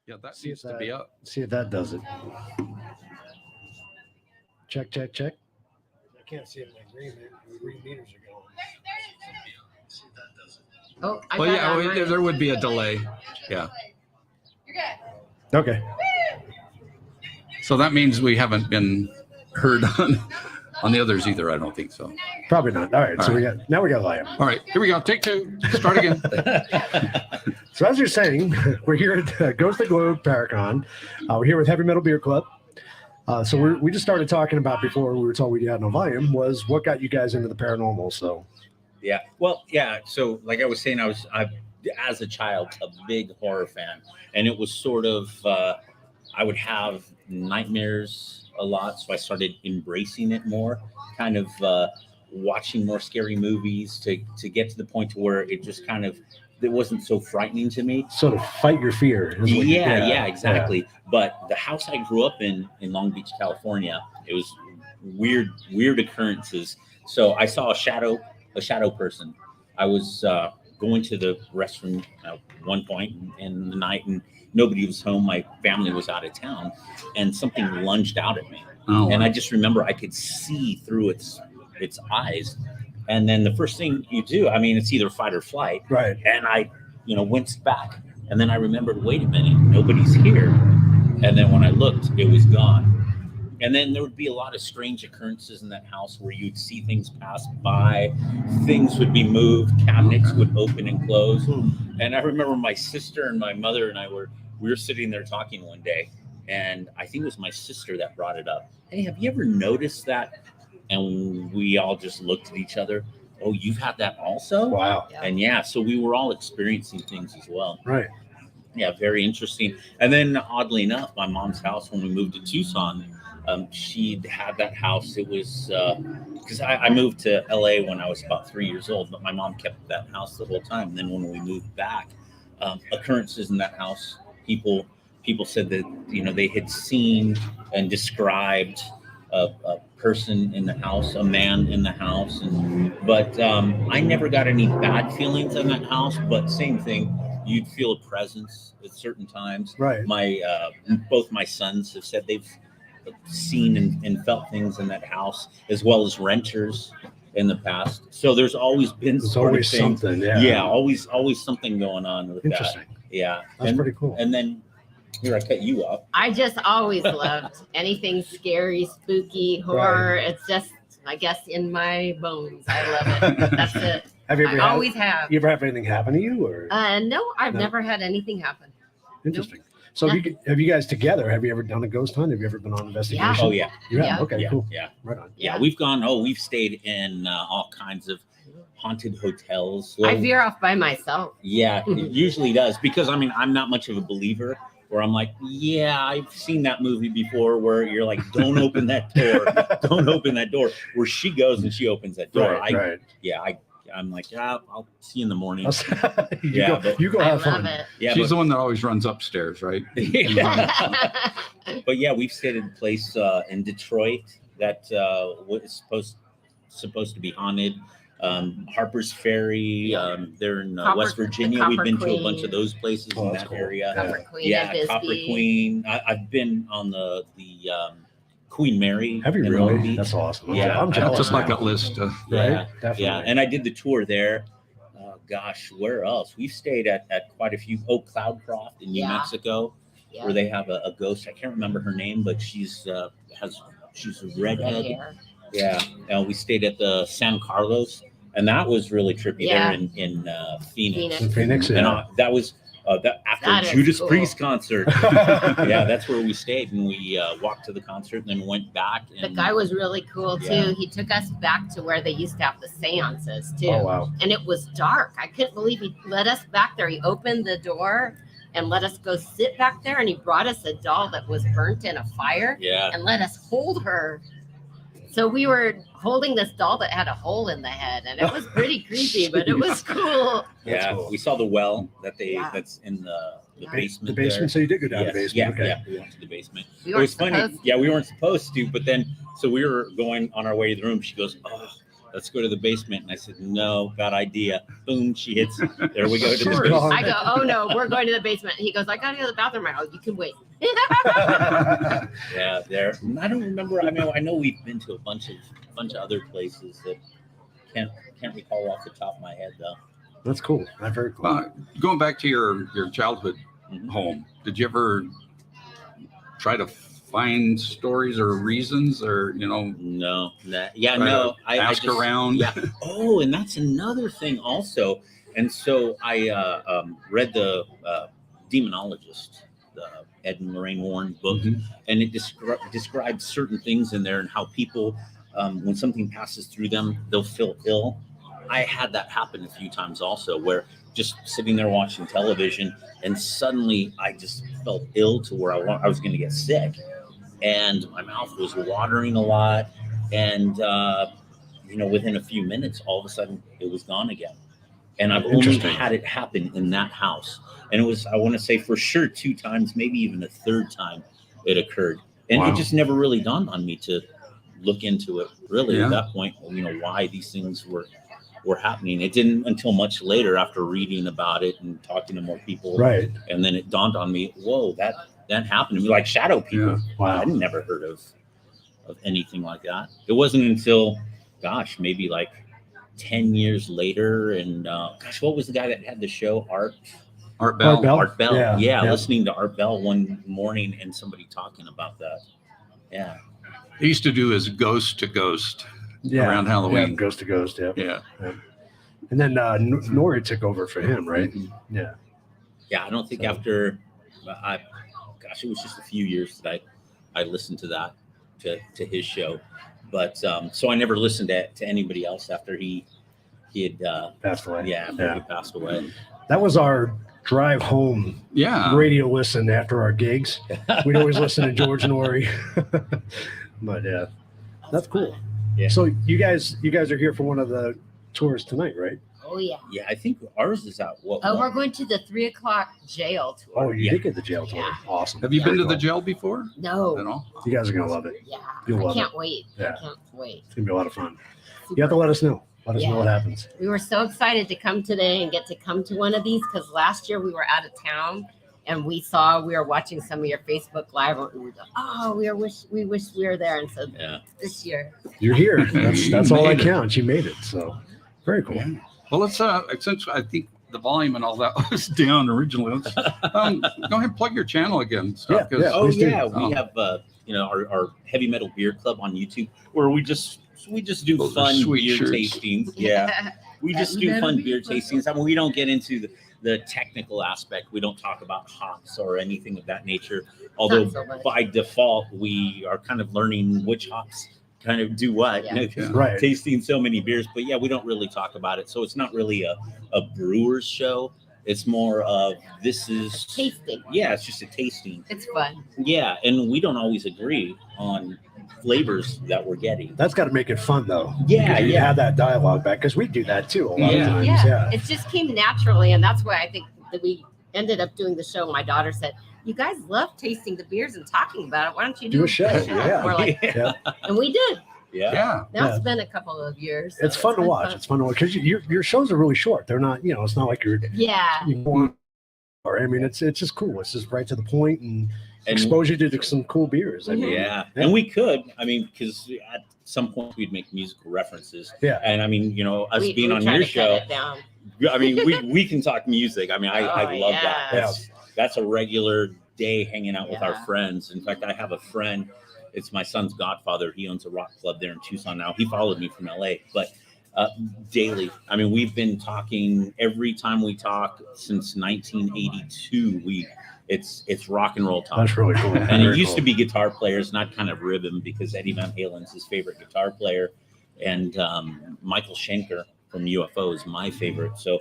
Yeah, that needs to be up. See if that does it. Check, check, check. I can't see it in my green meters are going. Oh, I Well, got yeah, it on mine. there would be a delay. Yeah. Okay. So that means we haven't been heard on the others either. I don't think so. Probably not. All right. All So right. we got volume. All right, here we go. Take two. Start again. So as you're saying, we're here at Ghost of the Globe Paracon. We're here with Heavy Metal Beer Club. So we just started talking about before we were told we had no volume was what got you guys into the paranormal. So Yeah. Well, yeah. So like I was saying, I as a child, a big horror fan. And it was sort of, I would have nightmares a lot. So I started embracing it more, kind of watching more scary movies to get to the point to where it just kind of, it wasn't so frightening to me. sort of fight your fear. Yeah, exactly. Yeah. But the house I grew up in Long Beach, California, it was weird occurrences. So I saw a shadow person. I was going to the restroom at one point in the night and nobody was home. My family was out of town and something lunged out at me. Oh. And I just remember I could see through its eyes. And then the first thing you do, I mean, it's either fight or flight. Right. And I, winced back. And then I remembered, wait a minute, nobody's here. And then when I looked, it was gone. And then there would be a lot of strange occurrences in that house where you'd see things pass by, things would be moved, cabinets would open and close. And I remember my sister and my mother and we were sitting there talking one day, and I think it was my sister that brought it up. Hey, have you ever noticed that? And we all just looked at each other. Oh, you've had that also? Wow. And so we were all experiencing things as well. Right. Yeah, very interesting. And then oddly enough, my mom's house, when we moved to Tucson, she'd had that house. It was because I moved to LA when I was about 3 years old, but my mom kept that house the whole time. And then when we moved back, occurrences in that house, people said that, they had seen and described a person in the house, a man in the house. But I never got any bad feelings in that house, but same thing. You'd feel a presence at certain times. Right. Both my sons have said they've seen and felt things in that house, as well as renters in the past. So there's always been something. Yeah, always something going on with Interesting. that. Yeah, That's pretty cool. And then here I cut you up. I just always loved anything scary, spooky, horror. Right. It's just, I guess, in my bones. I love it. That's it. Have you ever always have. You ever have anything happen to you, or? No, I've never had anything happen. Interesting. Nope. So have you guys together? Have you ever done a ghost hunt? Have you ever been on investigation? Yeah. Oh yeah. You have? Yeah. Okay. Yeah, Cool. yeah. Right on. Yeah, we've stayed in all kinds of haunted hotels. I veer off by myself. Yeah, it usually does, because I'm not much of a believer where I'm like, yeah, I've seen that movie before where you're like, don't open that door. Don't open that door. Where she goes and she opens that door. Right. I'm like, I'll see you in the morning. You go have I fun. love it. Yeah, She's the one that always runs upstairs, right? But yeah, we've stayed at a place in Detroit that was supposed to be haunted. Harper's Ferry, they're in West Virginia. We've been to a bunch of those places in that area. Copper Queen, Copper Queen. I've been on the Queen Mary. Have you really? That's awesome. Yeah, I'm jealous. Just like a list. Yeah, right? Definitely. Yeah, and I did the tour there. Where else? We've stayed at quite a few. Cloudcroft in New Mexico, where they have a ghost. I can't remember her name, but she's a redhead. Yeah, and we stayed at the San Carlos, and that was really trippy there in Phoenix. In Phoenix, yeah. And that was after Judas Priest concert. Yeah, that's where we stayed, and we walked to the concert and then went back. And the guy was really cool too. Yeah. He took us back to where they used to have the seances too. Oh, wow. And it was dark. I couldn't believe he let us back there. He opened the door and let us go sit back there, and he brought us a doll that was burnt in a fire and let us hold her. So we were holding this doll that had a hole in the head, and it was pretty creepy, but it was cool. Yeah, cool. We saw the well that's in the basement. The basement. There. So you did go down the basement. Yeah, Okay. yeah, we went to the basement. We It was weren't funny. supposed Yeah, we weren't supposed to, but then so we were going on our way to the room. She goes, "Oh, let's go to the basement. And I said, no, bad idea. Boom, she hits. There we go to the Sure. basement. I go, oh no, we're going to the basement. He goes, I gotta go to the bathroom. I go, you can wait. Yeah, there. I don't remember. I mean, I know we've been to a bunch of other places that can't recall off the top of my head though. That's cool. That's very cool. Going back to your childhood Mhm. home, did you ever try to find stories or reasons, or No, try no. to ask just, around? Yeah. Oh, and that's another thing also. And so I read the Demonologist, the Ed and Lorraine Warren book, Mhm. and it describes certain things in there and how people, when something passes through them, they'll feel ill. I had that happen a few times also, where just sitting there watching television, and suddenly I just felt ill to where I was going to get sick, and my mouth was watering a lot, and within a few minutes, all of a sudden it was gone again. And I've only Interesting. had it happen in that house, and it was, I want to say for sure 2 times, maybe even a third time it occurred, and Wow. it just never really dawned on me to look into it really Yeah. at that point. Why these things were happening. It didn't until much later, after reading about it and talking to more people, Right. and then it dawned on me, whoa, that happened to me, like shadow people. Yeah. Wow. I'd never heard of anything like that. It wasn't until, maybe like 10 years later, and what was the guy that had the show, Art Art Bell. Bell? Art Bell. Yeah, Yeah, yeah. listening to Art Bell one morning and somebody talking about that. Yeah. He used to do his Ghost to Ghost Yeah. around Halloween. Yeah, Ghost to Ghost. Yeah. Yeah. And then Nori took over for him, right? Mhm. Yeah. Yeah, I don't think So- after, it was just a few years that I listened to that, to his show, but so I never listened to anybody else after he had Passed away. after he passed away. That was our drive home Yeah. radio listen after our gigs. We'd always listen to George Nori. But yeah, that's cool. Yeah. So you guys are here for one of the tours tonight, right? Oh yeah. Yeah, I think ours is out. Oh, we're going to the 3:00 jail Oh, tour. you Yeah. did get the jail tour. Yeah. Awesome. Have you been to Very the cool. jail before at No. all? You guys are gonna love it. Yeah. You'll I love can't wait. Yeah. I can't wait. It's gonna be a lot of fun. You have to let us know. Let us know Yeah. what happens. We were so excited to come today and get to come to one of these, because last year we were out of town and we were watching some of your Facebook Live, and we go, oh, we wish we were there. And so Yeah. this year, You're here. That's You all that made it. counts. You made it. So very cool. Yeah. Well, let's since I think the volume and all that was down originally, let's go ahead and plug your channel again. Stuff, Yeah, 'cause- yeah. Oh Please do. yeah, we have our Heavy Metal Beer Club on YouTube, where we just do Those are fun sweet beer shirts. tastings. Yeah, we just Heavy do Metal fun Beer beer Club. tastings. I mean, we don't get into the technical aspect. We don't talk about hops or anything of that nature. Although Not so much. by default, we are kind of learning which hops kind of do what. Yeah. Yeah. Right. Tasting so many beers, but yeah, we don't really talk about it. So it's not really a brewer's show. It's more of tasting. yeah, it's just a tasting. It's fun. Yeah, and we don't always agree on flavors that we're getting. That's got to make it fun, though. Yeah, Because you yeah. have that dialogue back, because we do that too a lot Yeah. of times. Yeah. Yeah. It just came naturally, and that's why I think that we ended up doing the show. My daughter said, "You guys love tasting the beers and talking about it. Why don't you Do a show, yeah. We're like, Yeah. and we did. Yeah. Yeah. Now Yeah. it's been a couple of years. so It's fun to been watch. It's fun to watch because your shows are really short. They're not, it's not like you're. Yeah. You want, or I mean, it's just cool. It's just right to the point and And expose you to some cool beers. I mean, yeah, and we could. I mean, because at some point we'd make musical references. Yeah. And I mean, us We being on try your to cut show, it down. I mean, we can talk music. I mean, I Oh, love that. yeah. That's a regular day hanging out with our Yeah. friends. In fact, I have a friend. It's my son's godfather. He owns a rock club there in Tucson now. He followed me from LA, but daily. I mean, we've been talking every time we talk since 1982. It's rock and roll talk. That's really cool. And it used to be guitar players, and I'd kind of rib him because Eddie Van Halen's his favorite guitar player, and Michael Schenker from UFO is my favorite. So,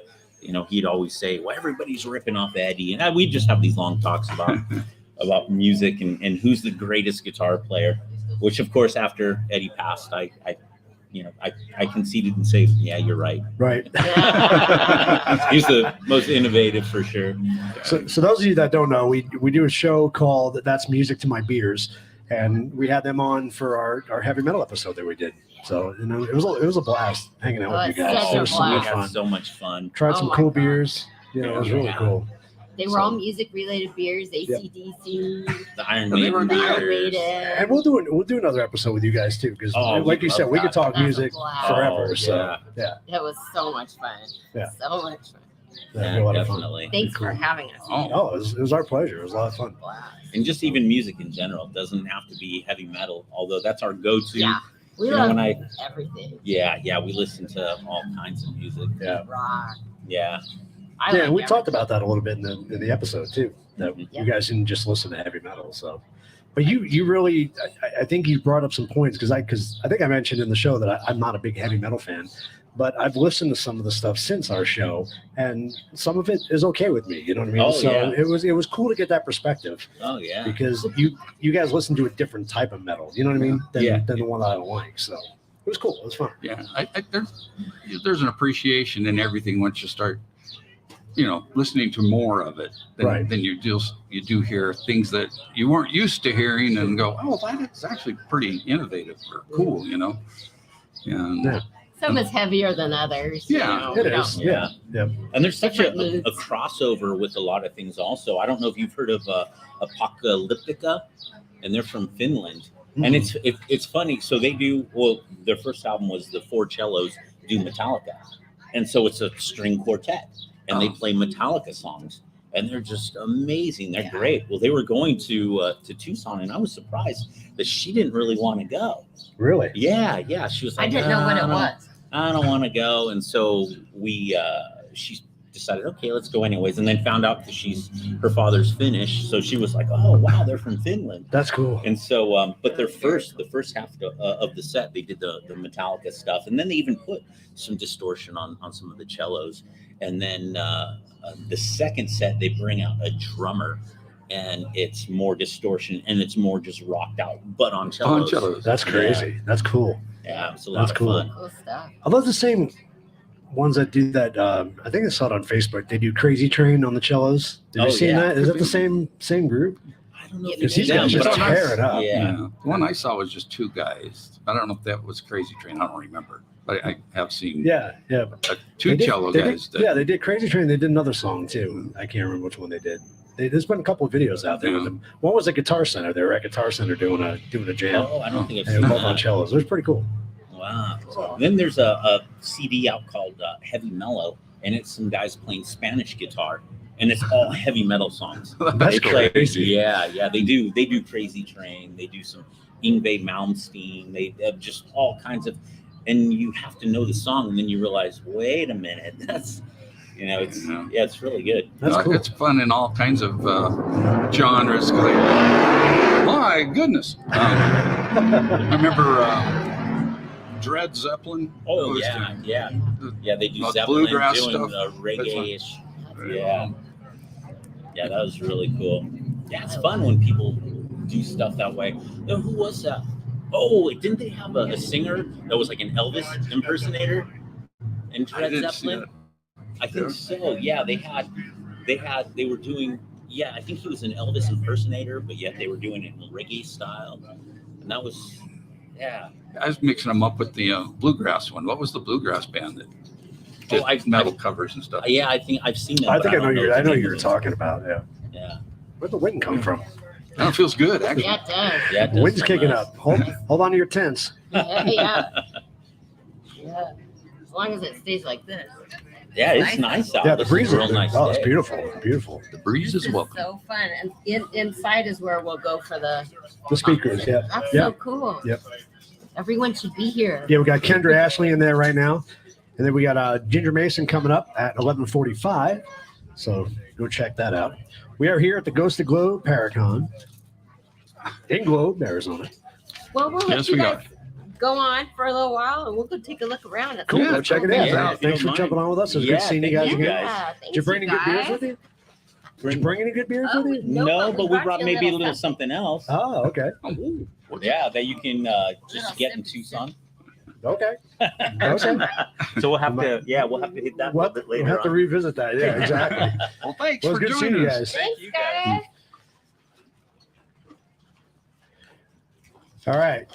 he'd always say, "Well, everybody's ripping off Eddie," and we'd just have these long talks about music and who's the greatest guitar player. Which, of course, after Eddie passed, I conceded and said, "Yeah, you're right. Right. He's the most innovative for sure." So those of you that don't know, we do a show called That's Music to My Beers, and we had them on for our heavy metal episode that we did. So it was a blast hanging out with you guys. Such It a was so blast. We much had fun. so much fun. Tried Oh some my cool God. beers. It was really Yeah. cool. They were all music-related beers, AC/DC, The Iron And they were Maiden Iron beers. Maiden. And we'll do another episode with you guys too, because Oh, like we'd you said, love we could that. talk That's a music blast. forever. Oh, So yeah. It was so much fun. Yeah. So much fun. that'd be a lot of fun. Definitely. Thanks Cool. for having us. Oh, it was our pleasure. It was a lot of fun. Blast. And just even music in general doesn't have to be heavy metal, although that's our go-to. Yeah. We You know, love when I- everything. Yeah, we listen to all kinds of music. Yeah. Rock. Yeah. I Yeah, like we talked everything. about that a little bit in the episode too. That Yeah. you guys didn't just listen to heavy metal. So, but you really, I think you brought up some points because I think I mentioned in the show that I'm not a big heavy metal fan, but I've listened to some of the stuff since our show, and some of it is okay with me. You know what I mean? Oh, So yeah. it was cool to get that perspective Oh, yeah. because you guys listen to a different type of metal. You know what I mean? Than the one that I don't like. So it was cool. It was fun. Yeah, there's an appreciation in everything once you start, listening to more of it. Right. Then you do hear things that you weren't used to hearing and go, oh, that's actually pretty innovative or cool, And Yeah. Some is heavier than others. Yeah, you It know. is. Yeah. Yeah. And there's such Different a moods. crossover with a lot of things also. I don't know if you've heard of Apocalyptica, and they're from Finland. And it's funny. So they do, their first album was the four cellos do Metallica. And so it's a string quartet. And they play Metallica songs. And they're just amazing. They're great. Well, they were going to Tucson, and I was surprised that she didn't really want to go. Really? Yeah. She was like, I didn't know what it was. I don't want to go. And so she decided, okay, let's go anyways. And then found out that her father's Finnish. So she was like, oh, wow, they're from Finland. That's cool. And so, but the first half of the set, they did the Metallica stuff. And then they even put some distortion on some of the cellos. And then the second set, they bring out a drummer. And it's more distortion, and it's more just rocked out, but on cellos. That's crazy. That's cool. Yeah, it's a lot of cool. fun. Cool stuff. I love the same ones that do that. I think I saw it on Facebook. They do Crazy Train on the cellos. Did you see that? Is that the same group? I don't know if Because it's these guys them, just but tear it up. Yeah. The one I saw was just two guys. I don't know if that was Crazy Train. I don't remember. But I have seen Yeah. two They did- cello they did- guys. they did Crazy Train. They did another song too. I can't remember which one they did. There's been a couple of videos out there with them. One was at Guitar Center. They were at Guitar Center doing a jam. Oh, I don't think I've And seen they were both on that. cellos. It was pretty cool. Wow. Then there's a CD out called Heavy Mellow, and it's some guys playing Spanish guitar, and it's all heavy metal songs. That's They play, crazy. yeah. They do Crazy Train. They do some Yngwie Malmsteen. They have just all kinds of, and you have to know the song, and then you realize, wait a minute, that's, it's really good. That's cool. It's fun in all kinds of genres. My goodness. I remember Dread Zeppelin. Oh, Those yeah. two. Yeah, they do Like Zeppelin, bluegrass doing stuff. reggae-ish. Yeah. Yeah, that was really cool. Yeah, it's fun when people do stuff that way. Who was that? Oh, didn't they have a singer that was like an Elvis impersonator in I Dread didn't see Zeppelin? that. I think so. Yeah, they were doing, I think he was an Elvis impersonator, but yet they were doing it in reggae style. And that was, I was mixing them up with the bluegrass one. What was the bluegrass band that did metal covers and stuff? I think I've seen that. I but think I know don't you. I the know name you're of it. talking about. Yeah. Yeah. Where'd the wind come from? Oh, it feels good, actually. Yeah, it does. Yeah, it does Wind's sound kicking nice. up. Hold on to your tents. Yeah. As long as it stays like this. Yeah, it's nice out. Yeah, the This breeze is a real nice Oh, it's day. beautiful. Beautiful. The breeze This is is welcome. so fun. And inside is where we'll go for the. The speakers. Yeah. That's Yeah. so cool. Yep. Everyone should be here. Yeah, we got Kendra Ashley in there right now, and then we got Ginger Mason coming up at 11:45. So go check that out. We are here at the Ghost of Globe Paracon in Globe, Arizona. Well, we'll let Yes, you we guys go on for a little while, and we'll go take a look around. At Cool. some Go of check it the out. Yeah, Yeah, if you thanks for don't jumping mind. on with us. It was Yeah, good seeing you thank guys you, again. guys. Yeah, Did you bring any good beers with you? Did you bring any good beers with you? No, but we brought you maybe a little something else. Oh, okay. Yeah, that you can just Little get in sip. Tucson. Okay. Okay. So we'll have to hit that a little bit We'll later have to on. revisit that. Yeah, exactly. Well, thanks Well, for it's good seeing joining you us. guys. Thanks, you guys. All right.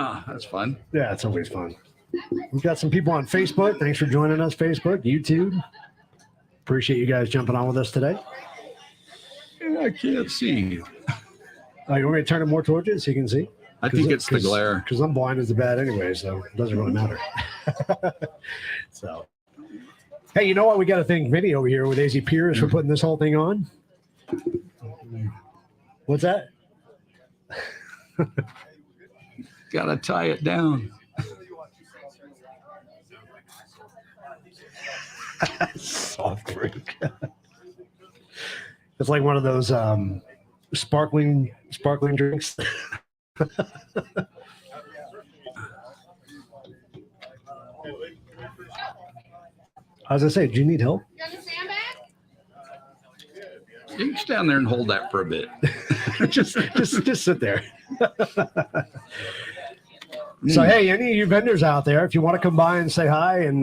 Ah, that's fun. Yeah, it's always fun. We've got some people on Facebook. Thanks for joining us, Facebook, YouTube. Appreciate you guys jumping on with us today. I can't see. Oh, you want me to turn it more towards you so you can see? I think it's the glare. Because I'm blind as a bat anyway, so it doesn't really matter. So, hey, you know what? We got to thank Vinny over here with AZ Piers for putting this whole thing on. What's that? Gotta tie it down. Soft drink. It's like one of those sparkling drinks. As I say, do you need help? You can stand there and hold that for a bit. just sit there. So hey, any of you vendors out there, if you want to come by and say hi and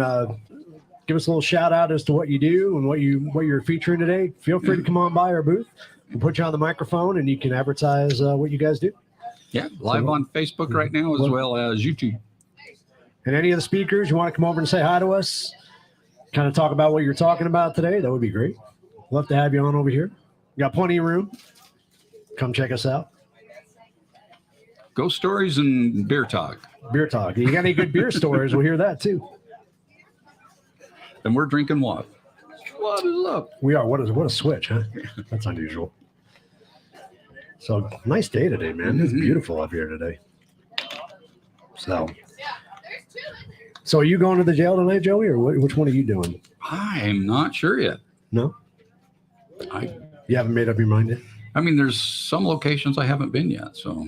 give us a little shout out as to what you do and what you're featuring today, feel free to come on by our booth. We'll put you on the microphone and you can advertise what you guys do. Yeah, live on Facebook right now as well as YouTube. And any of the speakers, you want to come over and say hi to us, kind of talk about what you're talking about today, that would be great. Love to have you on over here. We got plenty of room. Come check us out. Ghost stories and beer talk. Beer talk. You got any good beer stories? We'll hear that too. And we're drinking what? What is up? We are. What a switch, huh? That's unusual. So nice day today, man. It's beautiful up here today. So are you going to the jail tonight, Joey, or which one are you doing? I'm not sure yet. No? You haven't made up your mind yet? I mean, there's some locations I haven't been yet, so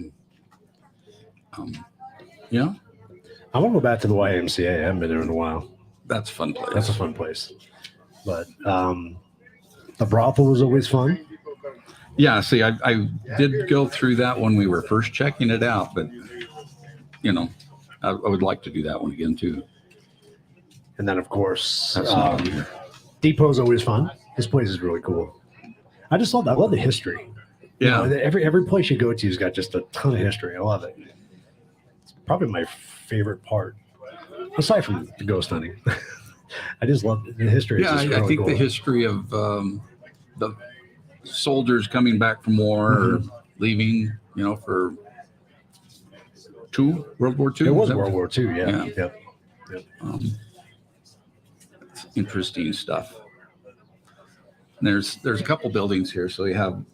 yeah. I want to go back to the YMCA. I haven't been there in a while. That's a fun place. That's a fun place. But the brothel was always fun. Yeah, see, I did go through that when we were first checking it out, but you know, I would like to do that one again too. And then of course, That's Depot's always fun. This place is really cool. I love the history. Yeah. You know, every place you go to has got just a ton of history. I love it. It's probably my favorite part, aside from the ghost hunting. I just love the history. Yeah, I think the history of the soldiers coming back from war or leaving, you know, for World War II. It was World War II, yeah. Yep. It's interesting stuff. And there's a couple buildings here. So you have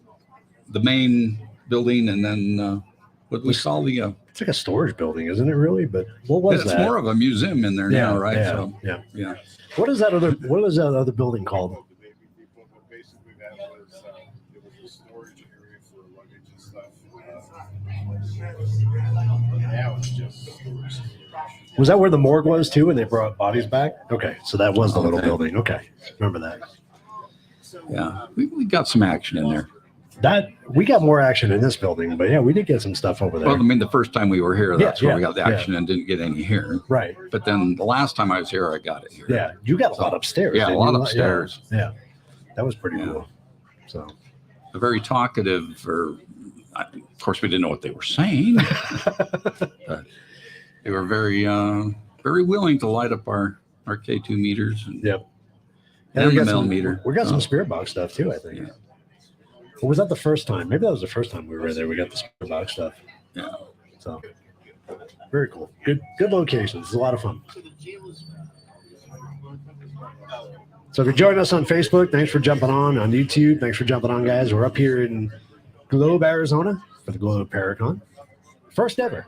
the main building and then what we call the... it's like a storage building, isn't it really? But what was that? It's more of a museum in there now, right? Yeah, So, yeah. What is that other building called? Was that where the morgue was too, and they brought bodies back? Okay, so that was the little building. Okay, remember that. Yeah, we got some action in there. That we got more action in this building, but yeah, we did get some stuff over there. Well, I mean, the first time we were here, that's where we got the action yeah. and didn't get any here. Right. But then the last time I was here, I got it here. Yeah, you got a lot upstairs. Yeah, a lot upstairs. Yeah, that was pretty cool. So, a very talkative, of course, we didn't know what they were saying. But they were very, very willing to light up our K2 meters. And, yep. And the millimeter. We got some spirit box stuff too, I think. Yeah. Or was that the first time? Maybe that was the first time we were there. We got the spirit box stuff. Yeah. So very cool. Good locations. It's a lot of fun. So if you're joining us on Facebook, thanks for jumping on YouTube. Thanks for jumping on, guys. We're up here in Globe, Arizona for the Globe Paracon. First ever.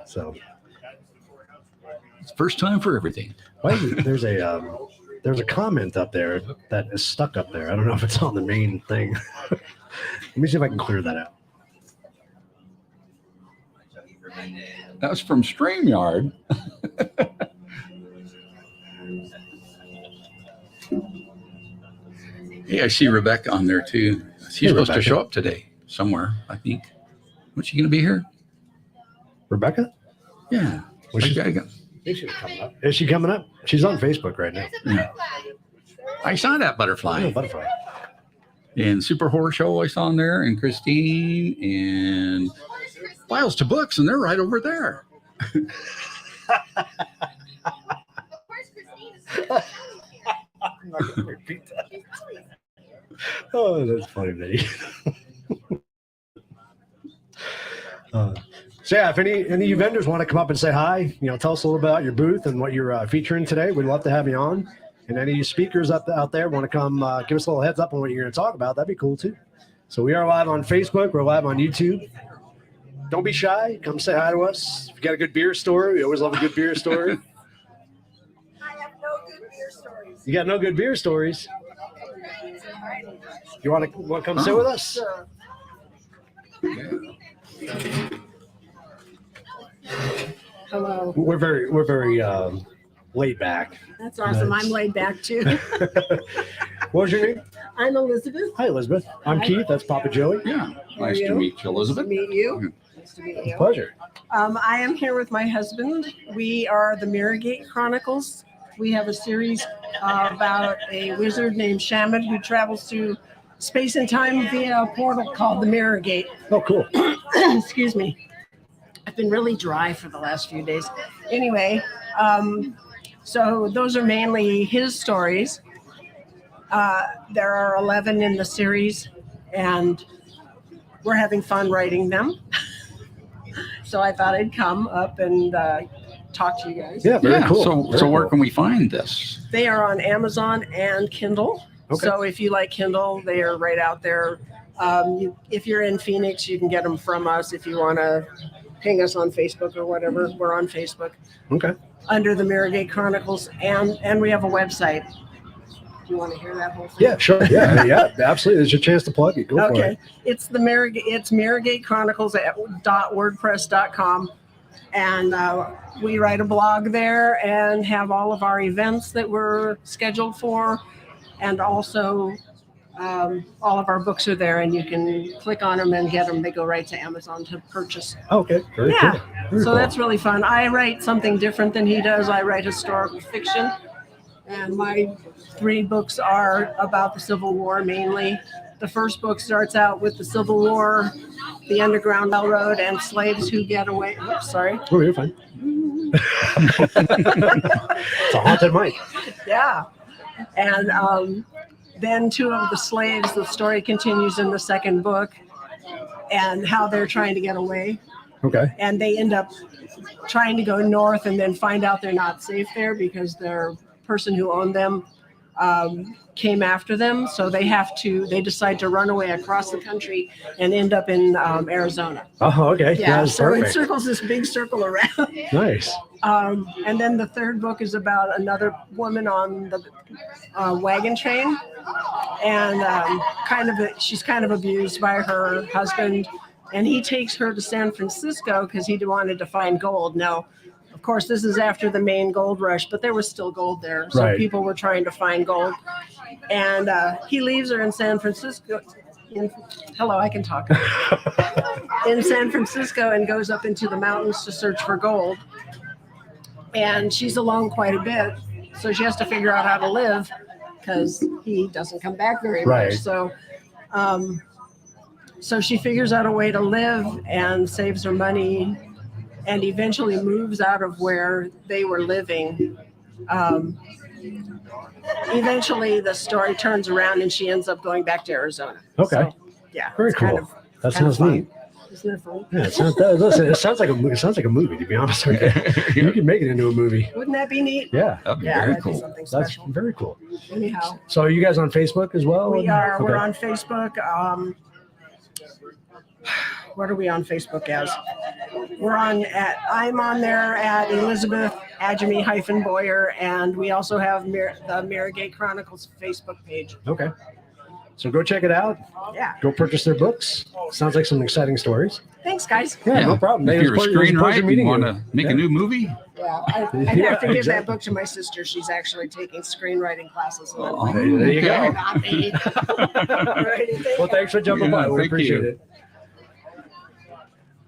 So it's first time for everything. There's a comment up there that is stuck up there. I don't know if it's on the main thing. Let me see if I can clear that out. That was from StreamYard. Hey, I see Rebecca on there too. She's supposed to show up today somewhere, I think. Was she going to be here? Rebecca? Yeah. Was she coming up? Is she coming up? She's on Facebook right now. Yeah. I saw that butterfly. Oh, butterfly. And Super Horror Show I saw on there, and Christine, and files to books, and they're right over there. I'm not gonna repeat that. Oh, that's funny, Betty. So yeah, if any of you vendors want to come up and say hi, tell us a little bit about your booth and what you're featuring today. We'd love to have you on. And any of you speakers out there want to come give us a little heads up on what you're going to talk about, that'd be cool too. So we are live on Facebook. We're live on YouTube. Don't be shy. Come say hi to us. If you got a good beer story, we always love a good beer story. I have no good beer stories. You got no good beer stories? You want to come sit with us? Sure. Hello. We're very laid back. That's awesome. I'm laid back too. What was your name? I'm Elizabeth. Hi, Elizabeth. I'm Hi. Keith. That's Papa Joey. Yeah, How are nice to you? meet you, Elizabeth. Nice to meet you. Nice to meet you. Pleasure. I am here with my husband. We are the Mirrorgate Chronicles. We have a series about a wizard named Shaman who travels through space and time via a portal called the Mirrorgate. Oh, cool. Excuse me. I've been really dry for the last few days. Anyway, so those are mainly his stories. There are 11 in the series, and we're having fun writing them. So I thought I'd come up and talk to you guys. Yeah, very cool. So Very where cool. can we find this? They are on Amazon and Kindle. Okay. So if you like Kindle, they are right out there. If you're in Phoenix, you can get them from us. If you want to ping us on Facebook or whatever, we're on Facebook Okay. under the Mirrorgate Chronicles, and we have a website. Do you want to hear that whole thing? Yeah, sure. Yeah, absolutely. There's your chance to plug it. Go for Okay. it. It's the Mirrorgate Chronicles .wordpress.com. And we write a blog there and have all of our events that we're scheduled for. And also all of our books are there, and you can click on them and get them. They go right to Amazon to purchase. Okay. Very Yeah. cool. Very So cool. that's really fun. I write something different than he does. I write historical fiction. And my 3 books are about the Civil War mainly. The first book starts out with the Civil War, the Underground Railroad, and slaves who get away. Oops, sorry. Oh, you're fine. It's a haunted mic. Yeah. And then 2 of the slaves, the story continues in the second book, and how they're trying to get away. Okay. And they end up trying to go north and then find out they're not safe there because their person who owned them came after them. So they decide to run away across the country and end up in Arizona. Oh, okay. Yeah, That's so it perfect. circles this big circle around. Nice. And then the third book is about another woman on the wagon train, and she's kind of abused by her husband, and he takes her to San Francisco because he wanted to find gold. Now, of course, this is after the main gold rush, but there was still gold there, so Right. people were trying to find gold. And he leaves her in San Francisco. Hello, I can talk. In San Francisco, and goes up into the mountains to search for gold. And she's alone quite a bit, so she has to figure out how to live because he doesn't come back very Right. much. So, so she figures out a way to live and saves her money, and eventually moves out of where they were living. Eventually, the story turns around, and she ends up going back to Arizona. Okay. So, yeah. Very it's cool. kind of That kind of sounds fun. neat. Isn't it fun? Yeah, it sounds like a movie. To be honest with you, you could make it into a movie. Wouldn't that be neat? Yeah, That'd be Yeah, very that'd be cool. something that's special. very cool. Anyhow, So, are you guys on Facebook as well? we are. We're Okay. on Facebook. What are we on Facebook as? I'm on there at Elizabeth Ajami-Boyer, and we also have the Mirrorgate Chronicles Facebook page. Okay. So go check it out. Yeah. Go purchase their books. Sounds like some exciting stories. Thanks, guys. Yeah, no problem. If It was you're a it was pleasure screenwriter, meeting you want you. to make Yeah. a new movie? Yeah, I have to Yeah, give that exactly. book to my sister. She's actually taking screenwriting classes. Oh, There you go. okay. Copy. Well, thanks for jumping by. Yeah, We thank appreciate you. it.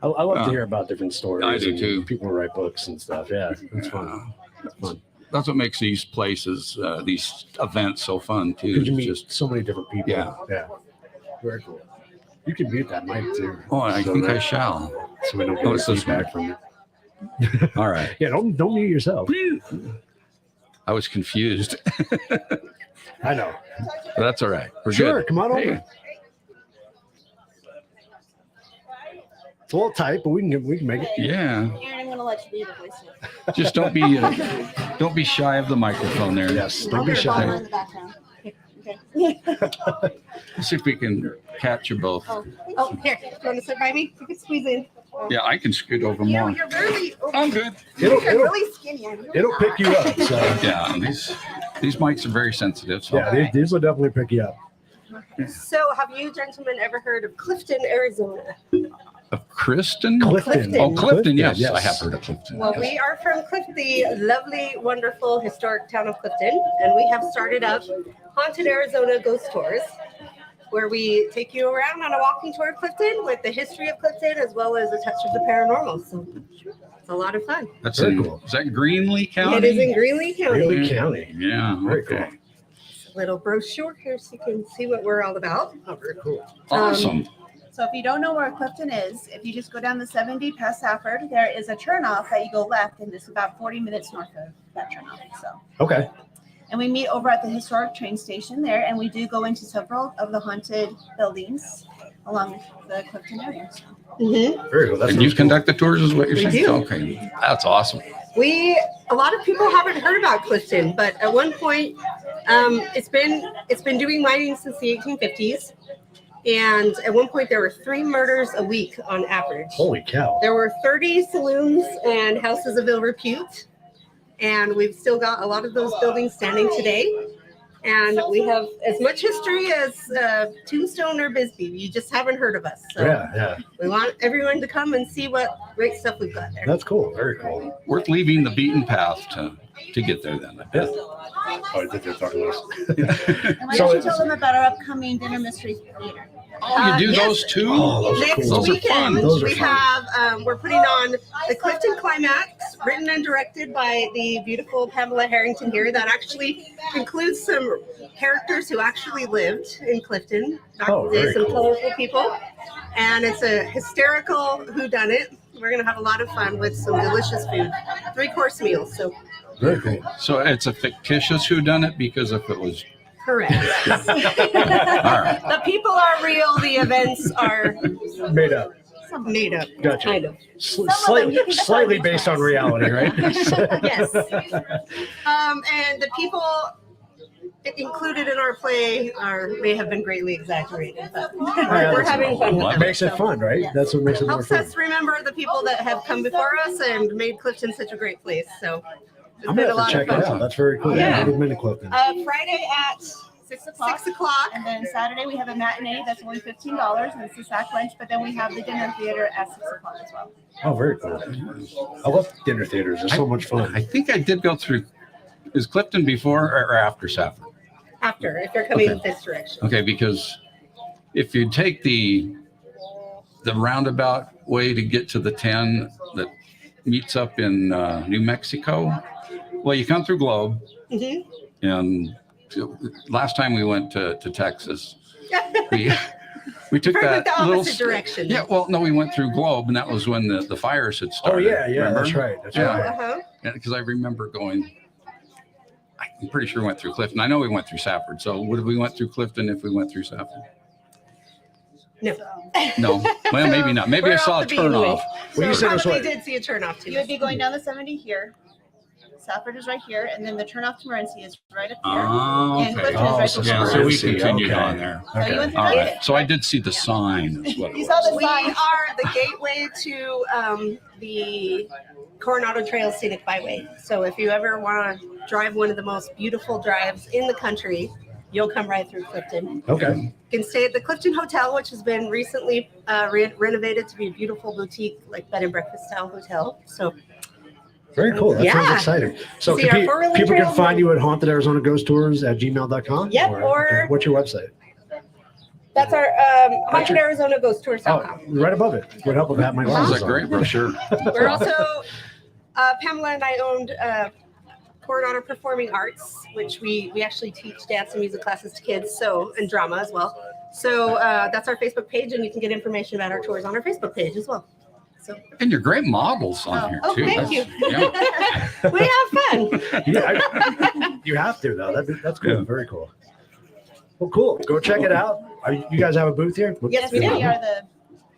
I love to Uh, hear about different stories. I do and too. People who write books and stuff. Yeah, it's fun. It's fun. That's what makes these places, these events so fun too. Because you It's meet just, so many different people. Yeah. Yeah. Very cool. You can mute that mic too. oh, I So think I that- shall. so we don't Oh, get it's this feedback from you. All right. Yeah, don't mute yourself. I was confused. I know. But that's all right. We're Sure, good. come on Hey, over. It's a little tight, but we can make it. yeah. Aaron, I'm gonna let you be the voice. Just don't be shy of the microphone there. Yes, I'll don't be put a bottle shy. in the background. Okay. Let's see if we can catch you both. Oh, here. Do you want to sit by me? You can squeeze in. Yeah, I can scoot over You're, more. you're really, I'm good. It'll really skinny. I'm really it'll pick you up. So Yeah, and these mics are very sensitive. So yeah, these will definitely pick you up. So, have you gentlemen ever heard of Clifton, Arizona? of Kristen? Clifton. Oh, Clifton. Yes, I have heard of Clifton. Well, yes. we are from Clifton, the lovely, wonderful, historic town of Clifton, and we have started up Haunted Arizona Ghost Tours, where we take you around on a walking tour of Clifton with the history of Clifton as well as a touch of the paranormal. So it's a lot of fun. That's Very in, cool. Is that Greenlee County? It is in Greenlee County. Greenlee County. Yeah. Very okay. cool. Little brochure here so you can see what we're all about. Oh, very cool. Awesome. So if you don't know where Clifton is, if you just go down the 70 past Safford, there is a turnoff that you go left, and it's about 40 minutes north of that turnoff. So, Okay. and we meet over at the historic train station there, and we do go into several of the haunted buildings along the Clifton area. So. Mm-hmm. Very cool. That's And you conduct the tours, is what you're We saying? do. Okay, that's awesome. A lot of people haven't heard about Clifton, but at one point, it's been doing mining since the 1850s. And at one point, there were 3 murders a week on average. Holy cow. There were 30 saloons and houses of ill repute. And we've still got a lot of those buildings standing today. And we have as much history as Tombstone or Bisbee. You just haven't heard of us. So Yeah. we want everyone to come and see what great stuff we've got there. That's cool. Very cool. Worth leaving the beaten path to get there then, I bet. Oh, I think they're talking to us. And why So don't you it's- tell them about our upcoming dinner mystery theater? Oh, you do Yes. those too? Oh, those are Next cool. Those are fun. weekend, Those are we fun. have, we're putting on the Clifton Climax, written and directed by the beautiful Pamela Harrington here. That actually includes some characters who actually lived in Clifton back Oh, in the day, very some cool. colorful people. And it's a hysterical whodunit. We're going to have a lot of fun with some delicious food, 3-course meals. So Very cool. So it's a fictitious whodunit because if it was correct. all right. The people are real. The events are Made up. made up. Gotcha. Kind of. Slightly based on reality, right? Yes. And the people included in our play may have been greatly exaggerated, but we're having fun with Well, them. Makes it So fun, right? That's what makes it more helps fun. us remember the people that have come before us and made Clifton such a great place. So it's I'm been gonna a have to lot check of it fun. out. That's very cool. Yeah. I haven't been to Clifton. Friday at 6 o'clock. 6 o'clock. And then Saturday we have a matinee that's only $15, and it's a sack lunch. But then we have the dinner theater at 6 o'clock as well. Oh, very cool. I love dinner theaters. They're so much fun. I think I did go through. Is Clifton before or after Safford? After, if you're coming Okay. this direction. Okay, because if you take the roundabout way to get to the 10 that meets up in New Mexico, well, you come through Globe, Mhm. and last time we went to Texas, we took Went that the little opposite direction. Yeah, well, no, we went through Globe, and that was when the fires had Oh, started. yeah. remember? That's right. That's Yeah. right. Uh-huh. Because I remember going. I'm pretty sure we went through Clifton. I know we went through Safford. So would we went through Clifton if we went through Safford? No. No. Well, maybe not. Maybe We're I saw off a the beaten turnoff. way. Well, you So said it was probably what? did see a turnoff too. You would be going down the 70 here. Safford is right here, and then the turnoff to Morenci is right up here. Oh, And okay. Clifton is right so before. Yeah, so we Morenci, continued okay. on there. So you went through All that. right. So I did see the sign. Is what it You saw was. the We sign. are the gateway to the Coronado Trail Scenic Byway. So if you ever want to drive one of the most beautiful drives in the country, you'll come right through Clifton. Okay. You can stay at the Clifton Hotel, which has been recently renovated to be a beautiful boutique, like bed and breakfast style hotel. So Very cool. That sounds Yeah. exciting. So See our can four-wheeler people can trail? find you at hauntedarizonaghostours@gmail.com? Yep, or- okay. What's your website? that's our HauntedArizonaGhostTours.com. Oh, right above it. Would help if I had my This glasses is a on. great brochure. We're also, Pamela and I owned Coronado Performing Arts, which we actually teach dance and music classes to kids, and drama as well. So that's our Facebook page, and you can get information about our tours on our Facebook page as well. And you're great models on here Oh, too. thank you. Yeah. We have fun. You have to though. That's cool. Yeah. Very cool. Well, cool. Go check it out. You guys have a booth here? Yes, we do. We are the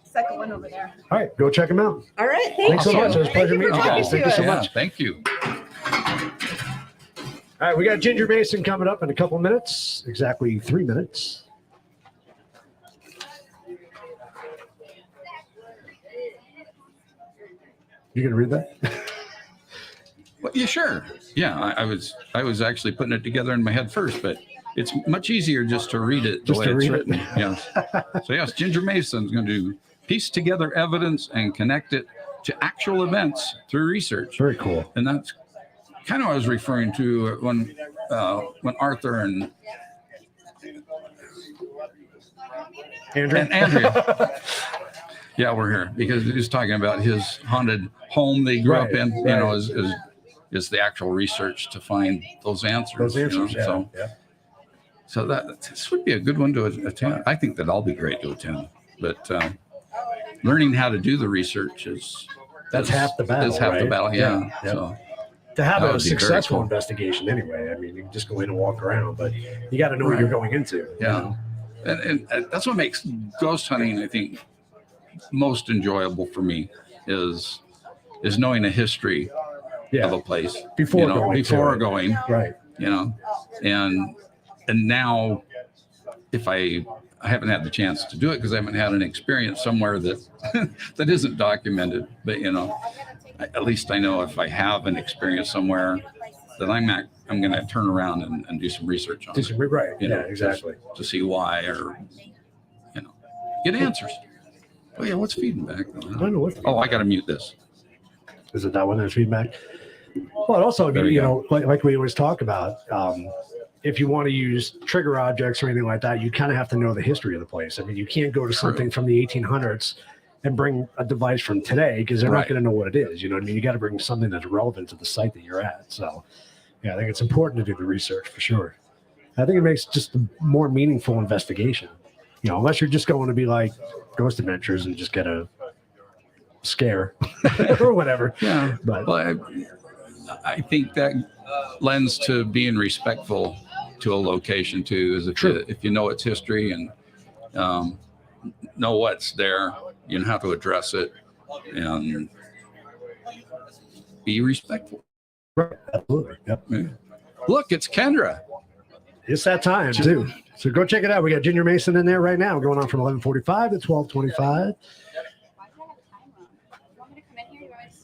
second one over there. All right, go check them out. All right. Thanks so you. much. It was a pleasure Thank you meeting for you talking guys. to Thank you so us. much. Thank you. All right, we got Ginger Mason coming up in a couple minutes, exactly 3 minutes. You gonna read that? Well, yeah, sure. Yeah, I was actually putting it together in my head first, but it's much easier just to read it the Just way to it's read it. written. Yes. So yes, Ginger Mason's going to piece together evidence and connect it to actual events through research. Very cool. And that's kind of what I was referring to when Arthur and Andrea. Yeah, we're here because he was talking about his haunted home they grew up Right, in. You right. know, is the actual research to find those answers. Those answers, you know? yeah. So this would be a good one to attend. I think that'd all be great to attend. But learning how to do the research That's half the battle. Is half the right? battle. Yeah. Yeah. So To have That a would be very successful cool. investigation anyway. I mean, you can just go in and walk around, but you got to know what you're going into. yeah, and that's what makes ghost hunting, I think, most enjoyable for me is knowing a history Yeah. of a place Before going to before it. going. Right. You know, and now if I haven't had the chance to do it because I haven't had an experience somewhere that that isn't documented, but you know, at least I know if I have an experience somewhere that I'm going to turn around and do some research on it, Right. you Yeah, know, exactly. to see why or get answers. Oh yeah, what's feeding back though? I don't know what. Oh, I got to mute this. Is it that one that's feedback? Well, also, There we you go. know, like we always talk about, if you want to use trigger objects or anything like that, you kind of have to know the history of the place. I mean, you can't go to something from the 1800s and bring a device from today because they're not Right. going to know what it is. You know what I mean? You got to bring something that's relevant to the site that you're at. So, yeah, I think it's important to do the research for sure. I think it makes just a more meaningful investigation. You know, unless you're just going to be like Ghost Adventures and just get a scare or whatever. Yeah, But well, I think that lends to being respectful to a location too. Is if you know its history and know what's there, you know how to address it and be respectful. right, absolutely. Yep. Yeah. Look, it's Kendra. It's that time too. So go check it out. We got Ginger Mason in there right now, going on from 11:45 to 12:25.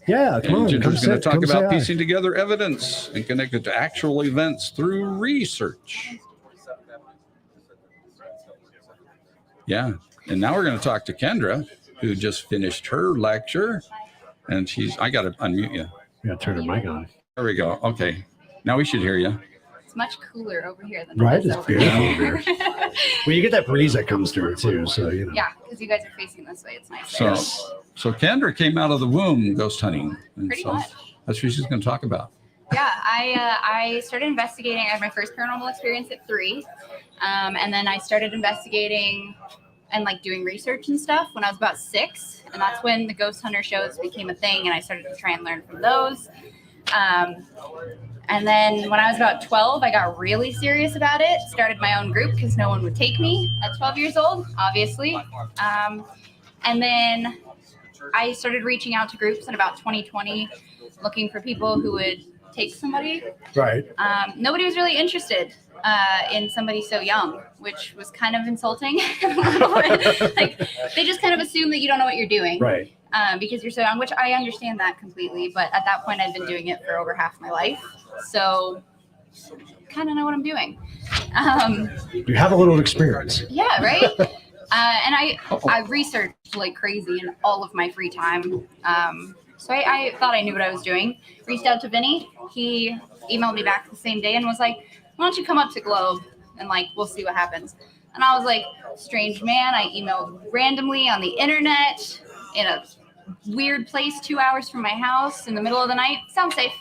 Yeah, come on. And Ginger's going to talk come say about hi. piecing together evidence and connect it to actual events through research. Yeah. And now we're going to talk to Kendra, who just finished her lecture. And I got to unmute you. We got to turn her mic on. There we go. Okay. Now we should hear you. It's much cooler over here than Right? it is It's over beautiful here. over Well, you get that breeze that comes through too. So, you know. Yeah, because you guys are facing this way. It's nice. So, so Kendra came out of the womb ghost hunting. And Pretty so much. that's what she's going to talk about. Yeah, I started investigating. I had my first paranormal experience at 3. And then I started investigating and like doing research and stuff when I was about 6. And that's when the ghost hunter shows became a thing. And I started to try and learn from those. And then when I was about 12, I got really serious about it. Started my own group because no one would take me at 12 years old, obviously. And then I started reaching out to groups in about 2020, looking for people who would take somebody. Right. Nobody was really interested in somebody so young, which was kind of insulting. Like they just kind of assume that you don't know what you're doing. Right. Because you're so young, which I understand that completely. But at that point, I'd been doing it for over half my life. So kind of know what I'm doing. You have a little experience. Yeah, right? And I researched like crazy in all of my free time. So I thought I knew what I was doing. Reached out to Vinny. He emailed me back the same day and was like, why don't you come up to Globe and like, we'll see what happens. And I was like, strange man. I emailed randomly on the internet in a weird place 2 hours from my house in the middle of the night. Sounds safe.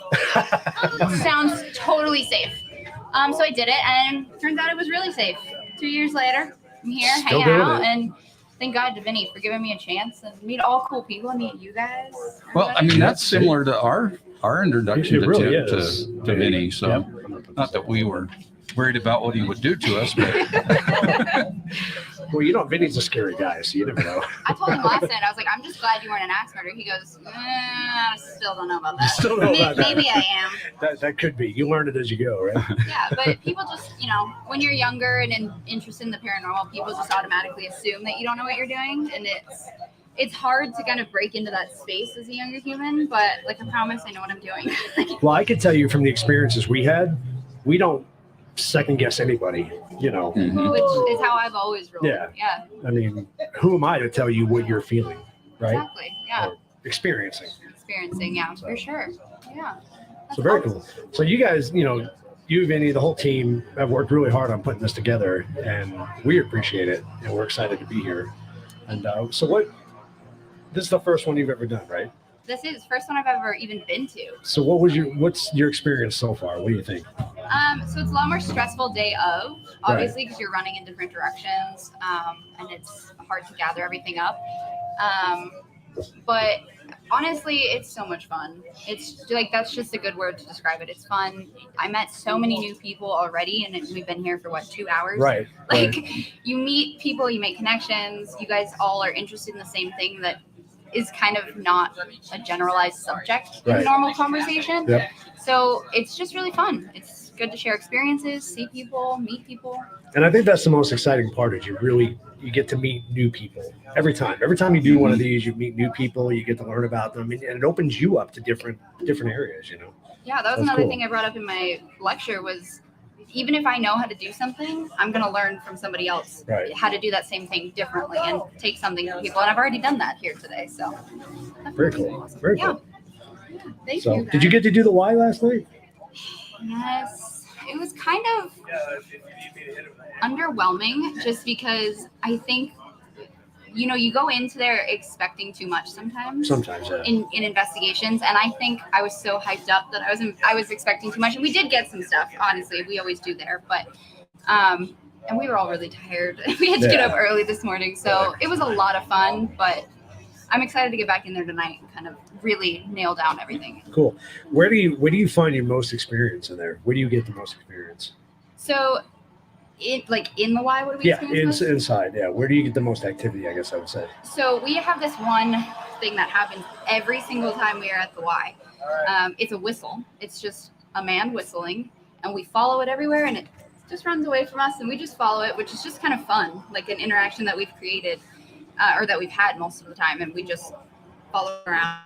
Sounds totally safe. So I did it and turns out it was really safe. 2 years later, I'm here Still hanging doing out it. and thank God to Vinny for giving me a chance and meet all cool people and meet you guys. Well, I mean, that's similar to our introduction It really to is. Vinny. So Yep. not that we were worried about what he would do to us, but Well, you know, Vinny's a scary guy, so you never know. I told him last night, I was like, I'm just glad you weren't an axe murderer. He goes, I still don't know about that. Still don't know about that. Maybe I am. That could be. You learn it as you go, right? Yeah, but people just, when you're younger and interested in the paranormal, people just automatically assume that you don't know what you're doing. And it's hard to kind of break into that space as a younger human, but like I promise I know what I'm doing. Well, I can tell you from the experiences we had, we don't second guess anybody, you know. Mhm. Which is how I've always rolled. Yeah. Yeah. I mean, who am I to tell you what you're feeling, right? Exactly. Yeah. Or experiencing. Experiencing. Yeah, for sure. Yeah. So very cool. So you guys, you, Vinny, the whole team have worked really hard on putting this together, and we appreciate it, and we're excited to be here. And this is the first one you've ever done, right? This is the first one I've ever even been to. So what's your experience so far? What do you think? So it's a lot more stressful day of, obviously, because you're running in different directions, and it's hard to gather everything up. But honestly, it's so much fun. It's like, that's just a good word to describe it. It's fun. I met so many new people already, and we've been here for 2 hours? Right. Like, right. You meet people, you make connections. You guys all are interested in the same thing that is kind of not a generalized subject in Right. normal conversation. Yep. So it's just really fun. It's good to share experiences, see people, meet people. And I think that's the most exciting part is you get to meet new people every time. Every time you do one of these, you meet new people, you get to learn about them, and it opens you up to different areas, Yeah, that was That's another cool. thing I brought up in my lecture was, even if I know how to do something, I'm going to learn from somebody else Right. how to do that same thing differently and take something from people. And I've already done that here today. So Very cool. Very cool. Thank So you. did you get to do the Y last night? Yes. It was kind of underwhelming just because I think, you go into there expecting too much sometimes. Sometimes, yeah. In investigations, and I think I was so hyped up that I was expecting too much, and we did get some stuff. Honestly, we always do there, but and we were all really tired. We had to get up early this morning, so it was a lot of fun. But I'm excited to get back in there tonight and kind of really nail down everything. Cool. Where do you find your most experience in there? Where do you get the most experience? So, in the Y, what do we experience most? Inside. Yeah. Where do you get the most activity? I guess I would say. So we have this one thing that happens every single time we are at the Y. It's a whistle. It's just a man whistling, and we follow it everywhere, and it just runs away from us, and we just follow it, which is just kind of fun, like an interaction that we've created, or that we've had most of the time, and we just follow around.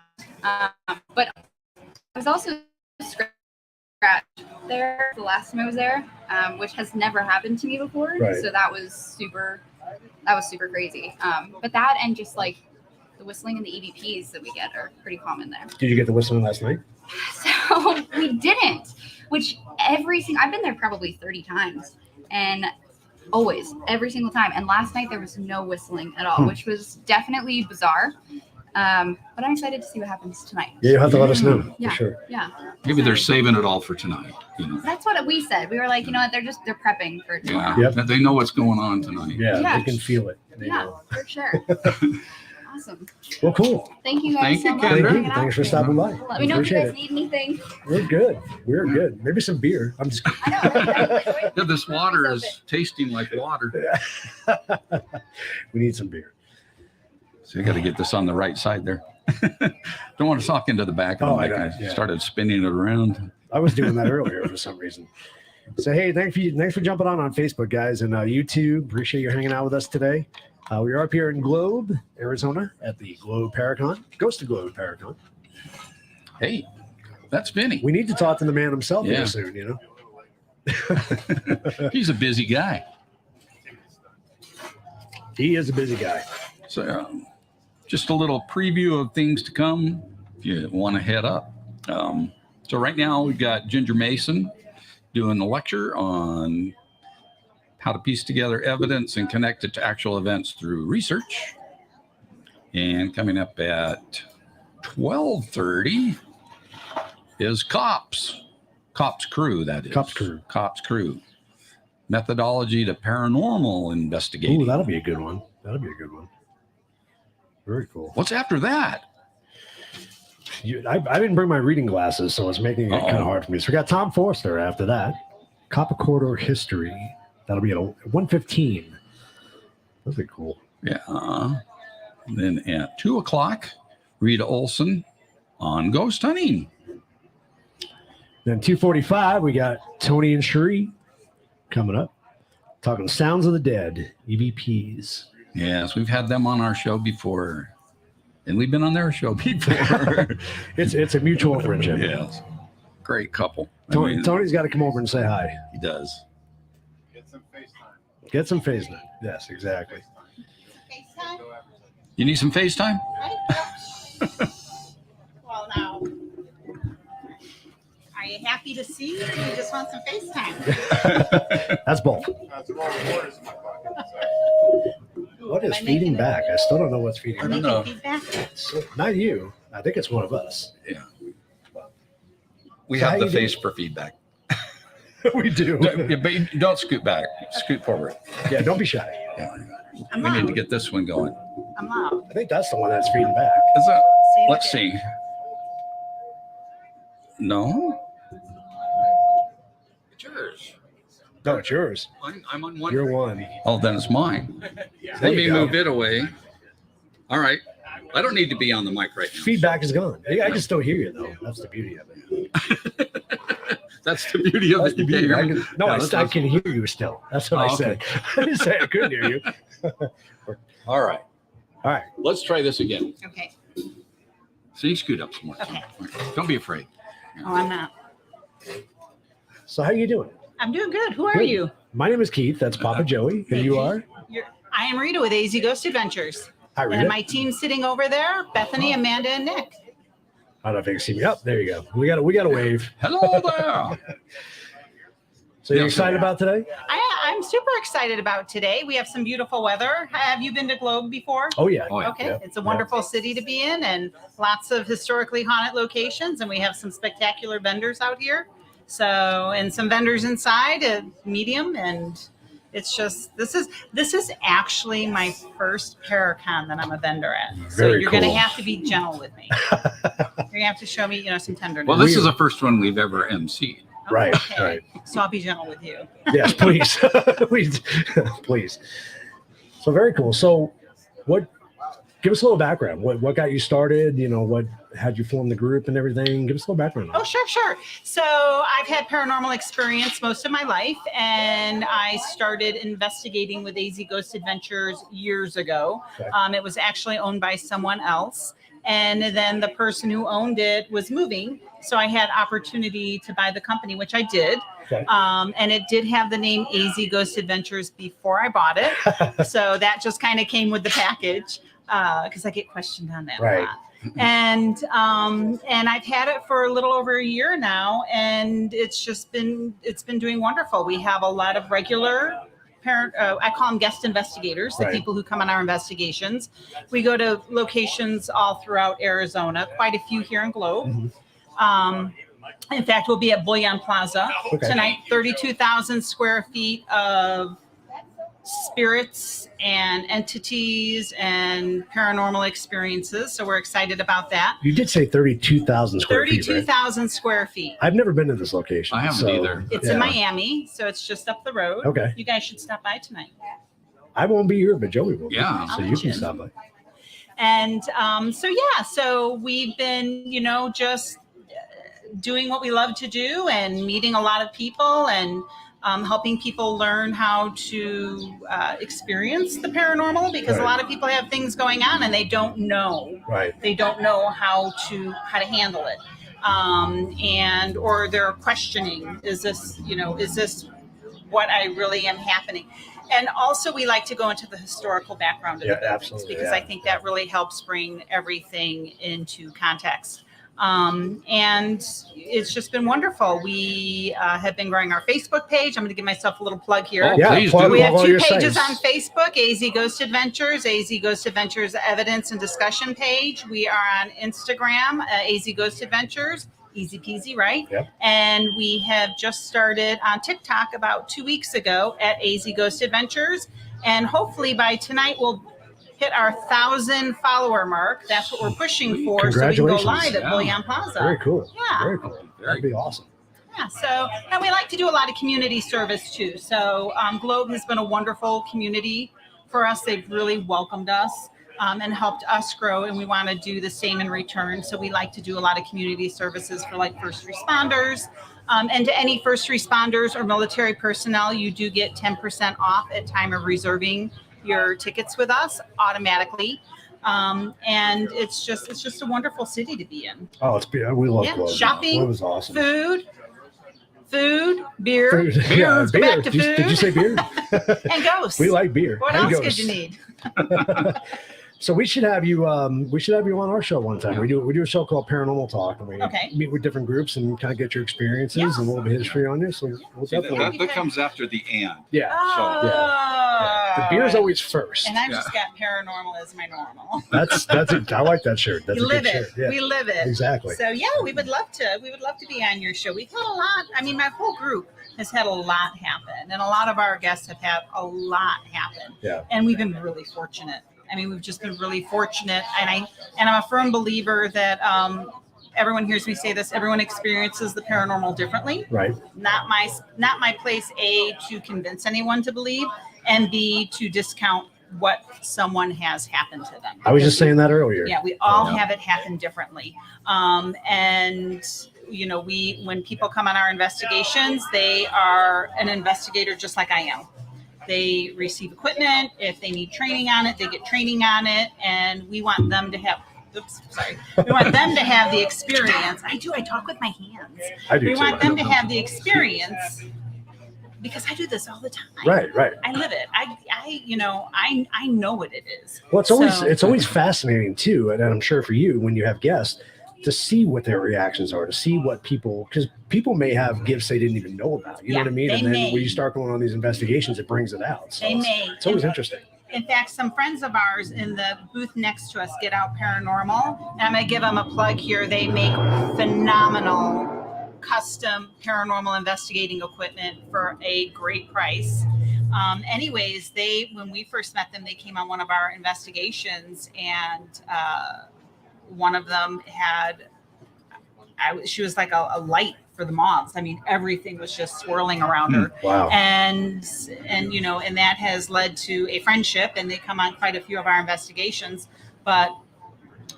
But I was also scratched there the last time I was there, which has never happened to me before. Right. So that was super crazy. But that and just like the whistling and the EVPs that we get are pretty common there. Did you get the whistling last night? So we didn't, which I've been there probably 30 times, and always, every single time. And last night there was no whistling at all, which was definitely bizarre. But I'm excited to see what happens tonight. Yeah, you'll have to let us know Yeah. for sure. Yeah. maybe they're saving it all for tonight. That's what we said. We were like, what, they're prepping for tomorrow. Yeah, Yep. they know what's going on tonight. Yeah, Yeah. they can feel it. They Yeah, know. for sure. Awesome. Well, cool. Thank you guys Thank so you, much. Kendra. Thank for you. hanging out Thanks for with me. stopping by. Let me know if you Appreciate guys it. need anything. We're good. We're good. Maybe some beer. I'm just I know. Right? Yeah, this water is tasting like water. we need some beer. So you got to get this on the right side there. Don't want to sock into the back of Oh, the mic. I I know, yeah. started spinning it around. I was doing that earlier for some reason. So, hey, thanks for jumping on Facebook, guys, and YouTube. Appreciate you hanging out with us today. We are up here in Globe, Arizona at the Globe Paracon. Goes to Globe Paracon. Hey, that's Vinny. We need to talk to the man himself Yeah. here soon, He's a busy guy. He is a busy guy. So just a little preview of things to come if you want to head up. So right now we've got Ginger Mason doing a lecture on how to piece together evidence and connect it to actual events through research. And coming up at 12:30 is Cops Crew, that is. Cops Crew. Methodology to paranormal investigation. Ooh, that'll be a good one. Very cool. What's after that? I didn't bring my reading glasses, so it's making it kind of Uh-oh. hard for me. So we got Tom Forster after that. Copper Corridor History. That'll be at 1:15. That'll be cool. Yeah. And then at 2:00, Rita Olson on ghost hunting. Then 2:45, we got Tony and Cherie coming up, talking Sounds of the Dead, EVPs. Yes, we've had them on our show before. And we've been on their show before. It's a mutual friendship. Yes. Great couple. Tony's got to come over and say hi. He does. Get some FaceTime. Yes, exactly. FaceTime? You need some FaceTime? Well, now, are you happy to see you, or you just want some FaceTime? That's both. What is Am I feeding making back? I still don't know what's feeding I back. don't know. Feedback? So, not you. I think it's one of us. Yeah. We So how have the you doing? face for feedback. We do. Yeah, but you don't scoot back. Scoot forward. Yeah, don't be shy. Yeah. I'm We need to loud. get this one going. I'm loud. I think that's the one that's feeding back. Is it? See, Let's look at- see. No. It's yours. No, it's yours. I'm on one. You're one. Oh, then it's mine. There Let you me go. move it away. All right. I don't need to be on the mic right now. Feedback is gone. I can still hear you, though. That's the beauty of it. That's the beauty of That's it. the You beauty. can't I hear me. can, no, Yeah, I, that's I awesome. can hear you still. That's what Oh, I said. I didn't say I couldn't hear you. All right. All right. Let's try this again. Okay. See, scoot up some more. Okay. Don't be afraid. Oh, I'm not. So how you doing? I'm doing good. Who are Good. you? My name is Keith. That's Papa Joey. And you are? I am Rita with AZ Ghost Adventures. Hi, And Rita. my team sitting over there, Bethany, Amanda, and Nick. I don't know if you can see me. Up there you go. We got a wave. Hello there. So you Yeah, excited about today? I'm super excited about today. We have some beautiful weather. Have you been to Globe before? Oh yeah. Oh, yeah. Okay, Yeah. it's a wonderful city to be in and lots of historically haunted locations. And we have some spectacular vendors out here. So, and some vendors inside at medium. And it's just, this is actually my first Paracon that I'm a vendor at. So Very you're going to cool. have to be gentle with me. You're going to have to show me, some tenderness. Well, this is the first one we've ever emceed. Oh, Right, okay. right. So I'll be gentle with you. Yes, please. please. Please. So very cool. So give us a little background. What got you started? How'd you form the group and everything? Give us a little background. on Oh, sure. So I've had paranormal experience most of my life, and I started investigating with AZ Ghost Adventures years ago. Okay. It was actually owned by someone else, and then the person who owned it was moving, so I had opportunity to buy the company, which I did. Okay. And it did have the name AZ Ghost Adventures before I bought it, so that just kind of came with the package because I get questioned on that Right. a lot. And I've had it for a little over a year now, and it's been doing wonderful. We have a lot of regular I call them guest investigators, the Right. people who come on our investigations. We go to locations all throughout Arizona, quite a few here in Globe. In fact, we'll be at Bullion Plaza Okay. tonight, 32,000 square feet of spirits and entities and paranormal experiences. So we're excited about that. You did say 32,000 square feet, right? 32,000 square feet. I've never been to this location. I haven't so, either. It's yeah. in Miami, so it's just up the road. Okay. You guys should stop by tonight. I won't be here, but Joey will. be. Yeah. So I'll you let can you. stop by. And so we've been, just doing what we love to do and meeting a lot of people and helping people learn how to experience the paranormal, because a Right. lot of people have things going on and they don't know. Right. They don't know how to handle it. Or they're questioning, is this what I really am happening? And also we like to go into the historical background of Yeah, the buildings, absolutely, because yeah. I think that really helps bring everything into context. And it's just been wonderful. We have been growing our Facebook page. I'm going to give myself a little plug here. Oh, Yeah, please plug- do. We have all two your pages sites. on Facebook, AZ Ghost Adventures, AZ Ghost Adventures Evidence and Discussion page. We are on Instagram, AZ Ghost Adventures, easy peasy, right? Yep. And we have just started on TikTok about 2 weeks ago at AZ Ghost Adventures. And hopefully by tonight we'll hit our 1,000 follower mark. That's what we're pushing for, so we can go live at Bullion Plaza. Very cool. Yeah. Very cool. That'd be awesome. Yeah, so, and we like to do a lot of community service too. So Globe has been a wonderful community for us. They've really welcomed us and helped us grow, and we want to do the same in return. So we like to do a lot of community services for like first responders. And to any first responders or military personnel, you do get 10% off at time of reserving your tickets with us automatically. And it's just a wonderful city to be in. Oh, we love Globe. Shopping, Globe is awesome. Food, beer. Food. Beer. Yeah, Let's go beer. back to Did you say beer? And ghosts. We like beer. What and else ghosts. could you need? So we should have you. We should have you on our show one time. We do a show called Paranormal Talk, and we meet with different groups and kind of get your experiences and a little bit of history on you. So we'll definitely. That comes after the and. Yeah. Oh. Yeah. The beer's always first. And I've just got paranormal as my normal. That's it. I like that shirt. That's We a live good it. shirt. Yeah. We live it. Exactly. So yeah, we would love to be on your show. We've had a lot. I mean, my whole group has had a lot happen, and a lot of our guests have had a lot happen. Yeah. And we've been really fortunate. I mean, we've just been really fortunate, and I'm a firm believer that everyone hears me say this. Everyone experiences the paranormal differently. Right. Not my place, A, to convince anyone to believe, and B, to discount what someone has happened to them. I was just saying that earlier. Yeah, we all have it happen differently. And you know, when people come on our investigations, they are an investigator just like I am. They receive equipment. If they need training on it, they get training on it. And we want them to have, we want them to have the experience. I talk with my hands. I do We too. want them to have the experience because I do this all the time. Right. I live it. I know what it is. Well, it's always fascinating too, and I'm sure for you when you have guests to see what their reactions are, to see what because people may have gifts they didn't even know about. You know what I mean? And then when you start going on these investigations, it brings it out. So it's always interesting. In fact, some friends of ours in the booth next to us, Get Out Paranormal, and I'm going to give them a plug here. They make phenomenal custom paranormal investigating equipment for a great price. Anyways, when we first met them, they came on one of our investigations, and one of them she was like a light for the moths. I mean, everything was just swirling around her. Wow. And that has led to a friendship, and they come on quite a few of our investigations. But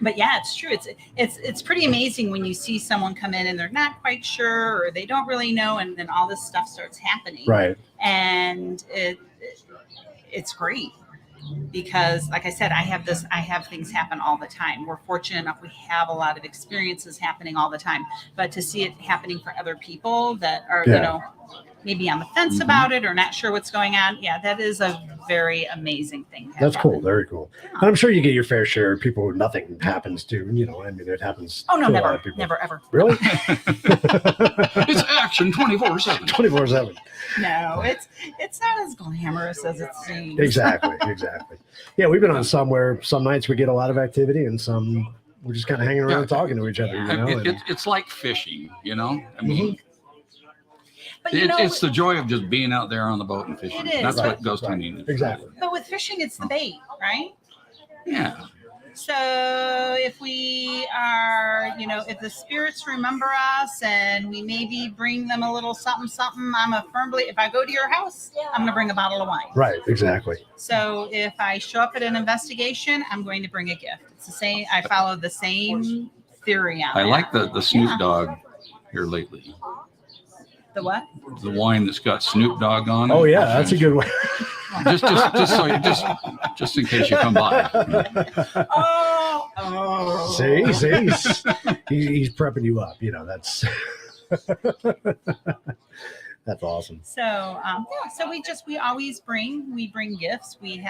yeah, it's true. It's pretty amazing when you see someone come in and they're not quite sure, or they don't really know, and then all this stuff starts happening. Right. And it's great. Because like I said, I have things happen all the time. We're fortunate enough. We have a lot of experiences happening all the time, but to see it happening for other people that are, maybe on the fence about it or not sure what's going on. Yeah, that is a very amazing thing. That's cool. Very cool. And I'm sure you get your fair share of people who nothing happens to, I mean, it happens. Oh, no, to a never, lot of people. never, ever. Really? It's action 24/7. 24/7. No, it's not as glamorous as it seems. Exactly. Yeah, we've been on some where some nights we get a lot of activity and some we're just kind of hanging around talking to each other. It's like fishing, I mean, But it's the joy of just being out there on the boat and fishing. It is. That's what goes to me. Exactly. But with fishing, it's the bait, right? Yeah. So if we are, if the spirits remember us and we maybe bring them a little something, I'm a firm believer. If I go to your house, I'm going to bring a bottle of wine. Right. Exactly. So if I show up at an investigation, I'm going to bring a gift. It's the same. I follow the same theory on I that. like the Snoop Dogg here lately. The what? The wine that's got Snoop Dogg on it. Oh yeah, that's a good one. just in case you come by. See, he's prepping you up. That's that's awesome. So so we always bring gifts. We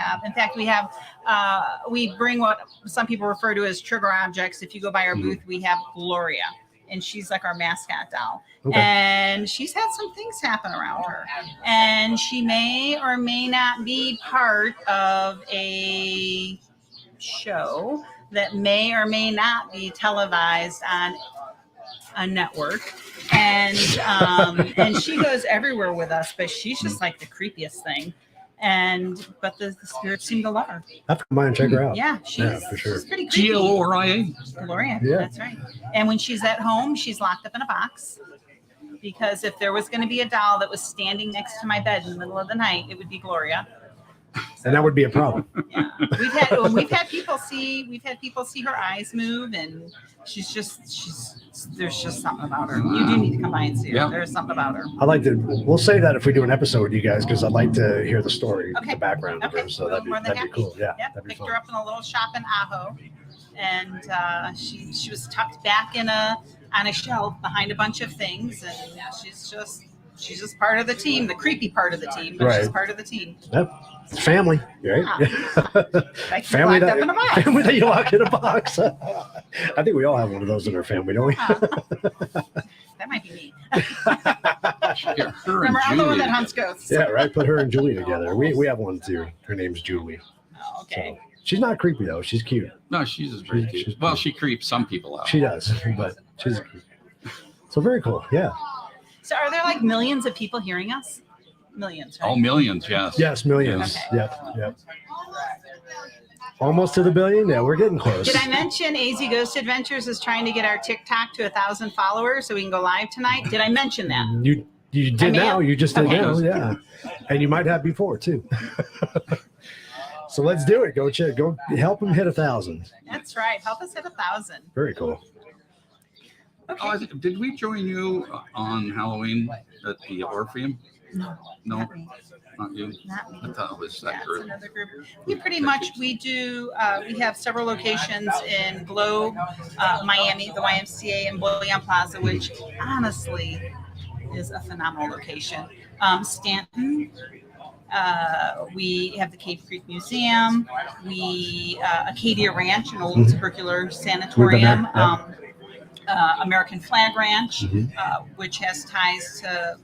bring what some people refer to as trigger objects. If you go by our booth, we have Gloria, and she's like our mascot doll. Okay. And she's had some things happen around her, and she may or may not be part of a show that may or may not be televised on a network. And she goes everywhere with us, but she's just like the creepiest thing. But the spirits seem to love her. I have to come by and check her out. Yeah, for sure. she's pretty creepy. Gloria. Gloria, Yeah. that's right. And when she's at home, she's locked up in a box. Because if there was going to be a doll that was standing next to my bed in the middle of the night, it would be Gloria. And that would be a problem. Yeah, we've had people see her eyes move, and there's just something about her. You do need to come by and see her. Yeah. There's something about her. We'll save that if we do an episode with you guys, because I'd like to hear the story, Okay. the background of her. Okay. So that'd More than be happy. cool. Yeah, Yep. that'd be Picked fun. her up in a little shop in Ajo, and she was tucked back on a shelf behind a bunch of things, and she's just part of the team, the creepy part of the team, but she's Right. part of the team. Yep. It's family, right? Like family locked up in a box. family that you lock in a box. I think we all have one of those in our family, don't we? That might be me. Yeah, her and Remember, I'm the one Julie that hunts together. ghosts. Yeah, right. Put her and Julie together. We have one too. Her name's Julie. Oh, okay. So she's not creepy though. She's cute. No, she's very She's cute. Well, she creeps some people out. She does, but she's cute. So very cool. Yeah. So are there like millions of people hearing us? Millions, right? Oh, millions, yes. Yes, millions. Okay. Yep. Almost to the billion. Yeah, we're getting close. Did I mention AZ Ghost Adventures is trying to get our TikTok to 1,000 followers so we can go live tonight? Did I mention that? You did I may now. have. You just did Okay. now. Yeah, and you might have before too. So let's do it. Go check. Go help him hit 1,000. That's right. Help us hit 1,000. Very cool. Okay. Oh, did we join you on Halloween at the Orpheum? No. No, Not me. not you. Not me. I thought it was Yeah, that it's group. another group. We pretty much, we have several locations in Globe, Miami, the YMCA, and Boyan Plaza, which honestly is a phenomenal location. Stanton, we have the Cave Creek Museum, Acadia Ranch, an old tubercular sanatorium, American Flag Ranch, which has ties to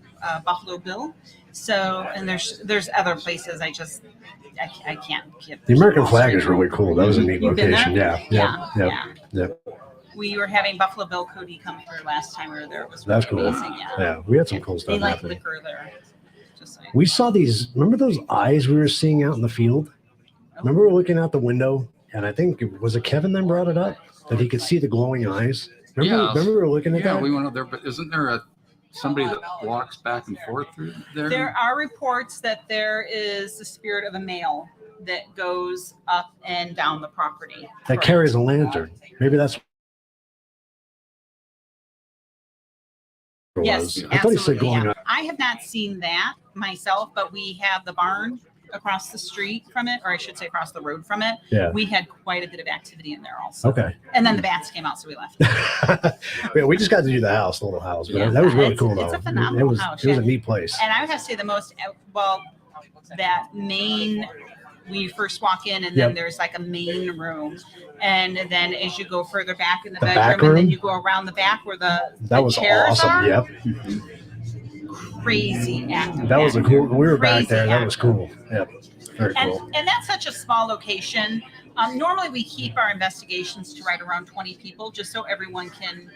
Buffalo Bill. So, and there's other places. I can't get. The American flag is really cool. That was a neat You've been location. there? Yeah. We were having Buffalo Bill Cody come through last time we were there. It was That's cool. amazing. Yeah. Yeah, we had some cool They stuff like happening. liquor there. Just saying. We saw these. Remember those eyes we were seeing out in the field? Remember we were looking out the window, and I think was it Kevin that brought it up that he could see the glowing eyes. Remember we were looking at Yeah, that. we went up there, but isn't there somebody that walks back and forth through there? There are reports that there is the spirit of a male that goes up and down the property. That carries a lantern. Maybe that's what it Yes, was. I thought he said absolutely. glowing Yeah. eyes. I have not seen that myself, but we have the barn across the street from it, or I should say across the road from it. Yeah. We had quite a bit of activity in there also. Okay. And then the bats came out, so we left. Yeah, we just got to do the house, the little house. But Yeah, that was really it's- cool, it's though. a phenomenal it was, house, It was a yeah. neat place. And I would have to say that main, when you first walk in, and then Yep. there's like a main room. And then as you go further back in the The bedroom, back and then room? you go around the back where the That was chairs awesome. are. Yep. Crazy active. That was a cool. We were back Crazy there. That active. was cool. Yep. Very And, cool. and that's such a small location. Normally we keep our investigations to right around 20 people just so everyone can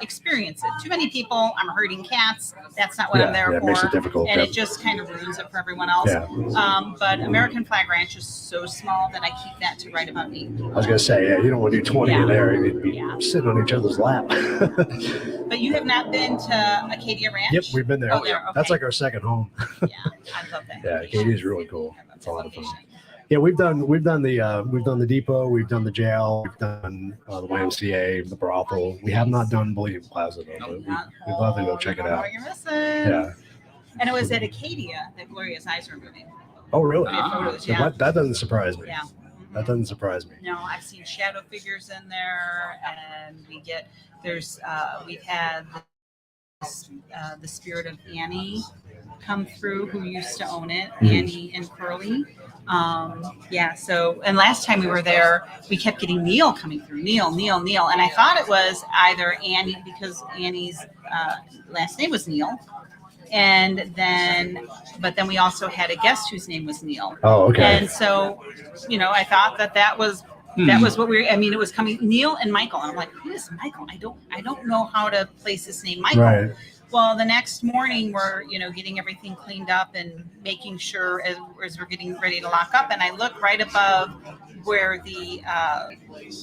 experience it. Too many people, I'm herding cats. That's not what I'm there it for. makes it difficult. And Yep. it just kind of ruins it for everyone else. Yeah. But American Flag Ranch is so small that I keep that to right about 8. I was gonna say, yeah, you don't want to do 20 in Yeah. there. You'd be Yeah. sitting on each other's lap. But you have not been to Acadia Ranch? Yep, we've been there. Oh, there, That's okay. like our second home. Yeah, I love that. Yeah, Acadia is really cool. I love It's that a lot of fun. location. Yeah, we've done the depot, we've done the jail, we've done the YMCA, the brothel. We have not done Boyan Plaza though. But we'd love to go check it I don't know out. what you're missing. Yeah. And it was at Acadia that Gloria's eyes were moving. Oh, really? We had photos, So yeah. that doesn't surprise me. Yeah. That doesn't surprise me. No, I've seen shadow figures in there, and we've had the spirit of Annie come through, who used to own it, Annie and Curly. So, and last time we were there, we kept getting Neil coming through, Neil, and I thought it was either Annie, because Annie's last name was Neil, but then we also had a guest whose name was Neil. Oh, okay. And so, I thought that was what it was coming, Neil and Michael. And I'm like, who is Michael? I don't know how to place his name, Michael. Right. Well, the next morning we're, getting everything cleaned up and making sure as we're getting ready to lock up. And I look right above where the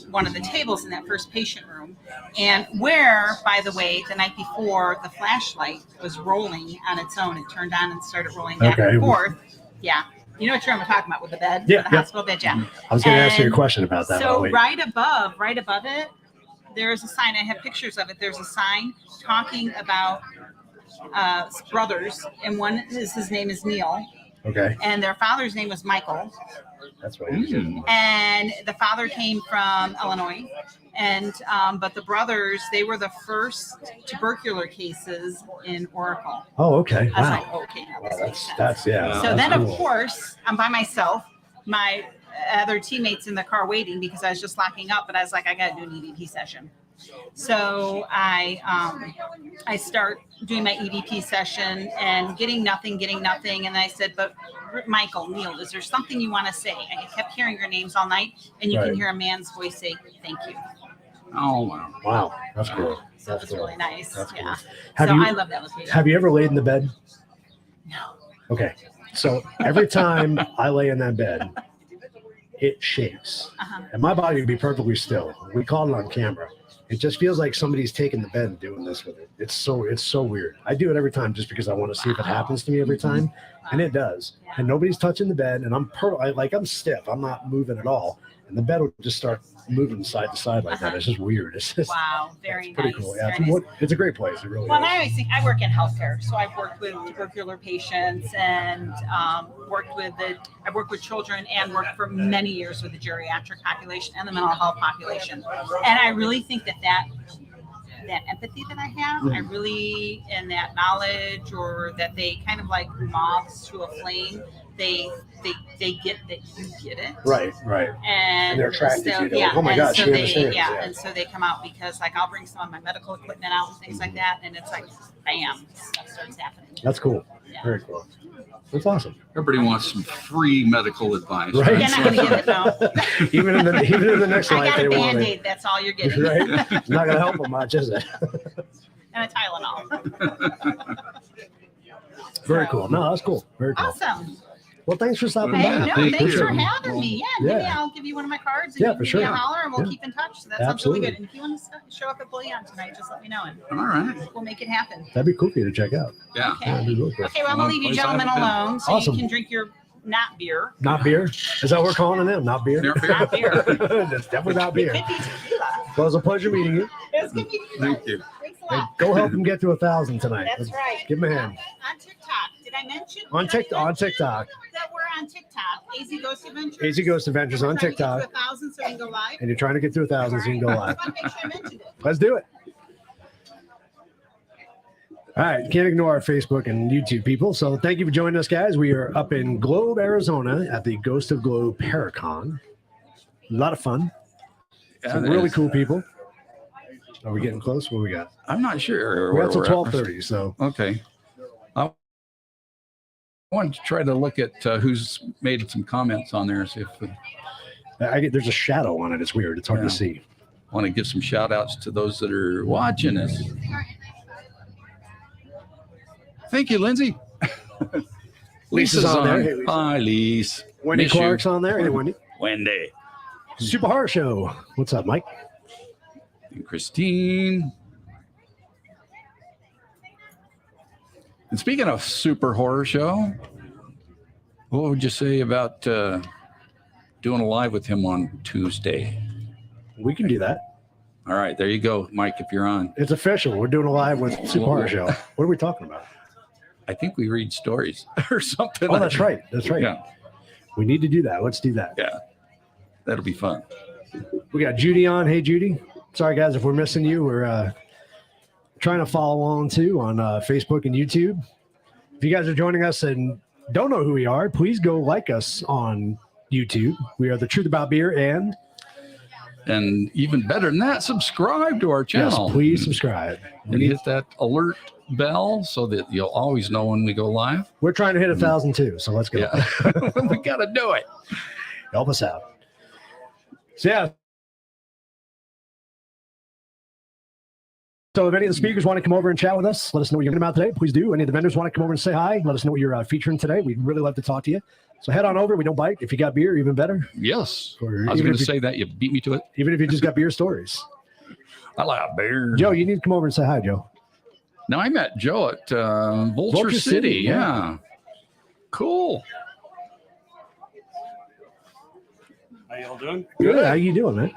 one of the tables in that first patient room, and where, by the way, the night before the flashlight was rolling on its own. It turned on and started rolling back and forth. Yeah. You know what room I'm talking about with the bed? Yeah. The hospital bed, yeah. I was going to ask you a question about that. So right above it, there's a sign. I have pictures of it. There's a sign talking about brothers, and one is his name is Neil. Okay. And their father's name was Michael. That's right. And the father came from Illinois. And but the brothers, they were the first tubercular cases in Oracle. Oh, okay. I was Wow. like, okay, now this Wow, makes sense. that's yeah. So that's then, cool. of course, I'm by myself. My other teammates in the car waiting because I was just locking up, but I was like, I got to do an EVP session. So I start doing my EVP session and getting nothing. And I said, but Michael, Neil, is there something you want to say? I kept hearing your names all night, and you can hear a man's voice say, thank you. Oh, wow. Wow. That's cool. So it was really nice. That's Yeah. Have So you- I love that location. Have you ever laid in the bed? No. Okay. So every time I lay in that bed, it shakes. Uh-huh. And my body would be perfectly still. We caught it on camera. It just feels like somebody's taking the bed and doing this with it. It's so weird. I do it every time just because I want to see if it happens to me every time. And it does. And nobody's touching the bed, and I'm stiff. I'm not moving at all. And the bed will just start moving side to side like that. It's just weird. It's just Wow, very it's pretty nice. cool. Yeah, very nice. it's a great place. It really Well, and is. I always think I work in healthcare, so I've worked with tubercular patients and I've worked with children and worked for many years with the geriatric population and the mental health population. And I really think that empathy that I have, I really, and that knowledge, or that they kind of like moths to a flame, they get that you get it. Right. And they're attracted so, to you. They're yeah, like, oh my and gosh, so she they, understands. yeah, and so they come out because like I'll bring some of my medical equipment out and things like that, and it's like bam, stuff starts happening. That's cool. Yeah. Very cool. That's awesome. Everybody wants some free medical advice. Right. You're not gonna give it though. even in the next I life, got a they want it. Band-Aid, that's all you're getting. Right? It's not going to help them much, is it? And a Tylenol. Very cool. No, that's cool. Very cool. Awesome. Well, thanks for stopping Hey, by. no, thank thanks you. for having me. Yeah, maybe Yeah. I'll give you one of my cards and Yeah, you for can give sure. me a holler and we'll Yeah. keep in touch. So that sounds really Absolutely. good. And if you want to show up at Bullion tonight, just let me know and All right. we'll make it happen. That'd be cool for you to check out. Yeah. Okay. Yeah, that'd be really cool. Okay, well, I'm going to leave you Place I gentlemen haven't been. alone so Awesome. you can drink your not beer. Not beer? Is that what we're calling it now? Not beer? Not beer. Not beer. That's definitely not It beer. could be tequila. Well, it was a pleasure meeting you. It's going to be tequila. Thank you. Thanks a Hey, lot. go help him get to 1,000 tonight. That's right. Give him a hand. On TikTok. Did I mention? On did I TikTok. mention That we're on TikTok. AZ Ghost Adventures. AZ Ghost Adventures on We're trying to get TikTok. to 1,000 so we can go live. And you're trying to get to 1,000 so you can go I live. want to make sure I mentioned it. Let's do it. All right. Can't ignore our Facebook and YouTube people. So thank you for joining us, guys. We are up in Globe, Arizona at the Ghost of Globe Paracon. A lot of fun. Yeah, Some it really is. cool people. Are we getting close? What do we got? I'm not sure. We where got till we're at. 12:30. So Okay. I want to try to look at who's made some comments on there. See if we there's a shadow on it. It's weird. It's hard Yeah. to see. want to give some shout outs to those that are watching us. Thank you, Lindsay. Lisa's on there. Hey, Lisa. Hi, Lise. Wendy Miss you. Clark's on there. Hey, Wendy. Wendy. Super Horror Show. What's up, Mike? And Christine. And speaking of Super Horror Show, what would you say about doing a live with him on Tuesday? We can do that. All right, there you go, Mike, if you're on. It's official. We're doing a live with Super Horror Show. What are we talking about? I think we read stories or something. Oh, that's right. That's right. Yeah, We need to do that. Let's do that. yeah. That'll be fun. We got Judy on. Hey, Judy. Sorry, guys, if we're missing you. We're trying to follow along, too, on Facebook and YouTube. If you guys are joining us and don't know who we are, please go like us on YouTube. We are The Truth About Beer, and And even better than that, subscribe to our channel. yes, please subscribe. And hit that alert bell so that you'll always know when we go live. We're trying to hit 1,000 too, so let's go. Yeah, we got to do it. Help us out. So yeah, So if any of the speakers want to come over and chat with us, let us know what you're about today. Please do. Any of the vendors want to come over and say hi, let us know what you're featuring today. We'd really love to talk to you. So head on over. We don't bite. If you got beer, even better. Yes. Or I was even going if to you- say that. You beat me to it. Even if you just got beer stories. I like beer. Joe, you need to come over and say hi, Joe. Now, I met Joe at Vulture City. Yeah. Cool. How y'all doing? Good. How you doing, man?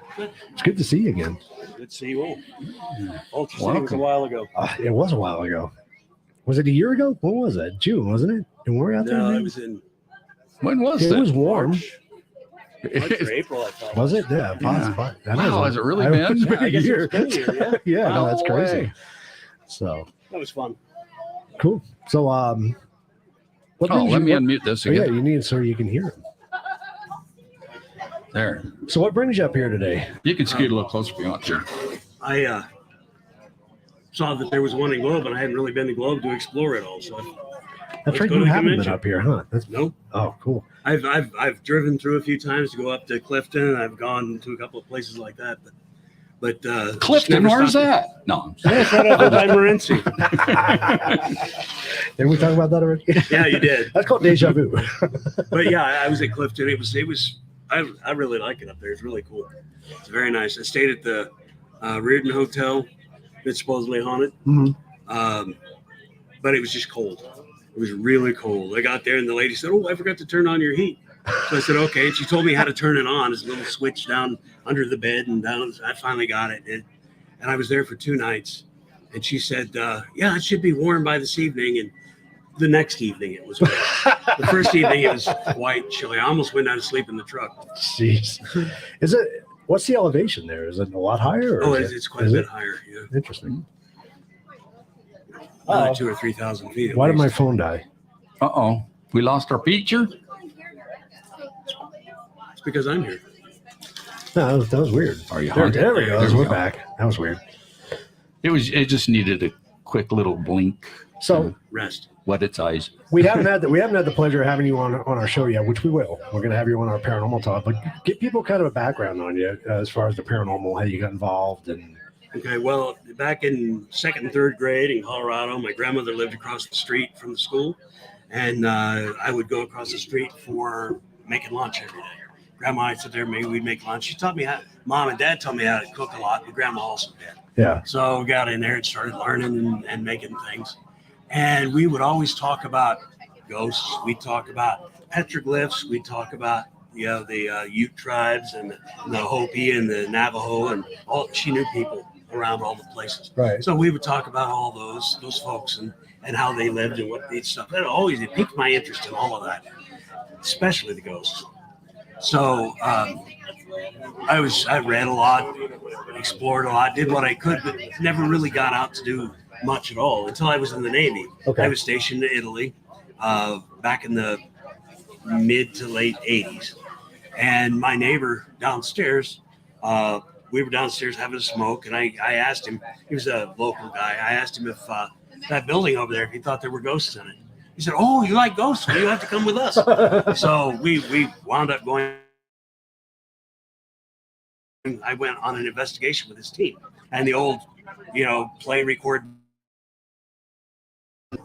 It's good to see you again. Good to see you all. Ultra City was a Welcome. while ago. It was a while ago. Was it a year ago? When was that? June, wasn't it? And we were out there. No, then? it was in When was It that? was warm. March or April, I thought. Was it? Yeah. Yeah. Possibly. Wow, has it really been? It's been I a guess it year. was been a year, yeah. Yeah, no, No that's crazy. way. So That was fun. cool. So what Oh, brings let you- me what- unmute this Oh, yeah, again. you need it so you can hear him. There. So what brings you up here today? You can scoot a little closer if you want to. I saw that there was one in Globe, and I hadn't really been to Globe to explore it all. So That's Let's right. go You to the haven't been convention. up here, huh? That's nope. oh, cool. I've driven through a few times to go up to Clifton. I've gone to a couple of places like that, but just Clifton, never where's stopped that? No. there. Yeah, it's right over by Morenci. Didn't we talk about that already? Yeah, you did. That's called deja vu. But yeah, I was at Clifton. It was. I really like it up there. It's really cool. It's very nice. I stayed at the Reardon Hotel. It's supposedly haunted, Mhm. but it was just cold. It was really cold. I got there and the lady said, "Oh, I forgot to turn on your heat." So I said, "Okay." And she told me how to turn it on. It's a little switch down under the bed and down. I finally got it, and I was there for 2 nights. And she said, "Yeah, it should be warm by this evening." And the next evening it was warm. The first evening it was quite chilly. I almost went down to sleep in the truck. Jeez. Is it? What's the elevation there? Is it a lot higher? Or Oh, is it's quite a is bit it? higher. Yeah, Interesting. another 2,000 or 3,000 feet. at Why did my least. phone die? Uh-oh. We lost our feature? It's because I'm here. No, that was weird. Are you There, haunted? there we go. There we We're go. back. That was weird. It just needed a quick little blink. So Rest. Wet its eyes. we haven't had the pleasure of having you on our show yet, which we will. We're going to have you on our paranormal talk, but give people kind of a background on you as far as the paranormal, how you got involved, and Okay, well, back in 2nd and 3rd grade in Colorado, my grandmother lived across the street from the school, and I would go across the street for making lunch every day. Grandma would sit there, maybe we'd make lunch. She taught me Mom and Dad taught me how to cook a lot, but Grandma also did. yeah. So we got in there and started learning and making things. And we would always talk about ghosts. We'd talk about petroglyphs. We'd talk about the Ute tribes and the Hopi and the Navajo and all. She knew people around all the places. Right. So we would talk about all those folks and how they lived and what they stuff. It piqued my interest in all of that, especially the ghosts. So I read a lot, explored a lot, did what I could, but never really got out to do much at all until I was in the Navy. Okay. I was stationed in Italy back in the mid to late 80s. And my neighbor downstairs, we were downstairs having a smoke, and I asked him, he was a local guy, I asked him if that building over there, if he thought there were ghosts in it. He said, "Oh, you like ghosts? Well, you have to come with us." So we wound up going. I went on an investigation with his team, and the old, play, record,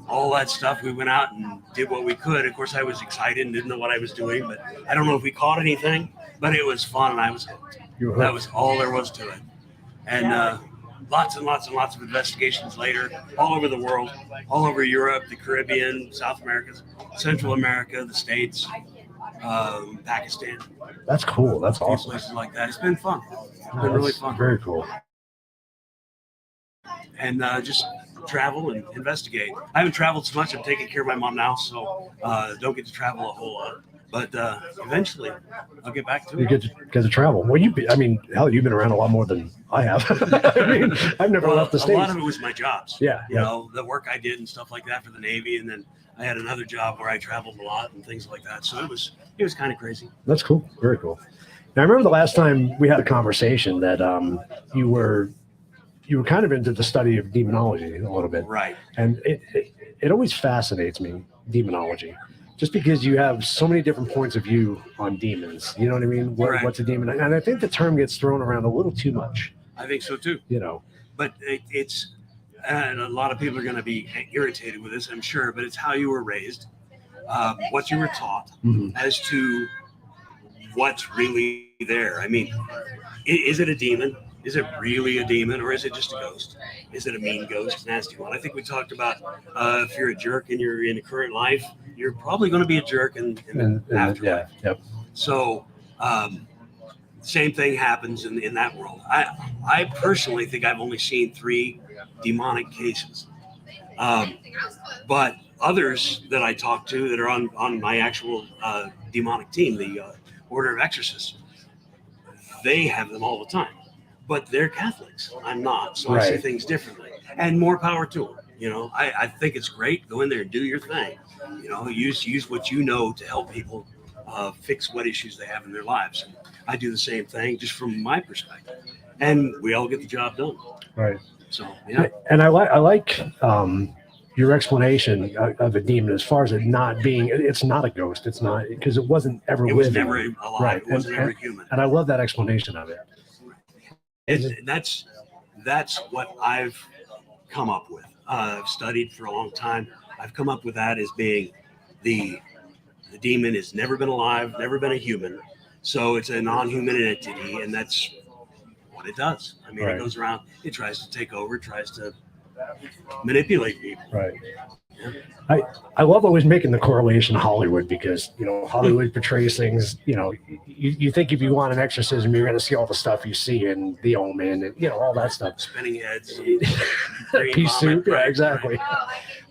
all that stuff. We went out and did what we could. Of course, I was excited and didn't know what I was doing, but I don't know if we caught anything, but it was fun, and I was hooked. You were That hooked. was all there was to it. And lots and lots and lots of investigations later, all over the world, all over Europe, the Caribbean, South America, Central America, the States, Pakistan, That's cool. That's a few awesome. places like that. It's been fun. It's been That's really fun. Very cool. And just travel and investigate. I haven't traveled so much. I'm taking care of my mom now, so don't get to travel a whole lot. But eventually, I'll get back to You it. get to travel. Well, hell, you've been around a lot more than I have. I've never left the a States. lot of it was my jobs. Yeah, You know, the work I did and stuff like that for the Navy, and then I had another job where I traveled a lot and things like that. So it was kind of crazy. That's cool. Very cool. Now, I remember the last time we had a conversation that you were kind of into the study of demonology a little bit, Right. and it always fascinates me, demonology, just because you have so many different points of view on demons. You know what I mean? Right. What's a demon? And I think the term gets thrown around a little too much. I think so too. You know, But it's and a lot of people are going to be irritated with this, I'm sure, but it's how you were raised, what you were taught as to what's really there. I mean, is it a demon? Is it really a demon, or is it just a ghost? Is it a mean ghost, nasty one? I think we talked about if you're a jerk and you're in the current life, you're probably going to be a jerk in the afterlife. Yeah, yep. So same thing happens in that world. I personally think I've only seen 3 demonic cases, but others that I talk to that are on my actual demonic team, the Order of Exorcists, they have them all the time. But they're Catholics. I'm not, so I see things differently. And more power to them. You know, I think it's great. Go in there and do your thing. You know, use what you know to help people fix what issues they have in their lives. And I do the same thing, just from my perspective. And we all get the job done. Right. So yeah. And I like your explanation of a demon as far as it not being. It's not a ghost. It's not, because it wasn't ever. It was living. never alive. Right. It wasn't ever human. And I love that explanation of it. That's what I've come up with. I've studied for a long time. I've come up with that as being the demon has never been alive, never been a human. So it's a non-human entity, and that's what it does. I mean, it goes around, it tries to take over, tries to manipulate people. Right. I love always making the correlation to Hollywood, because, you know, Hollywood portrays things, you know, you think if you want an exorcism, you're going to see all the stuff you see in The Omen and, you know, all that stuff. Spinning heads. Pea soup. Yeah, exactly.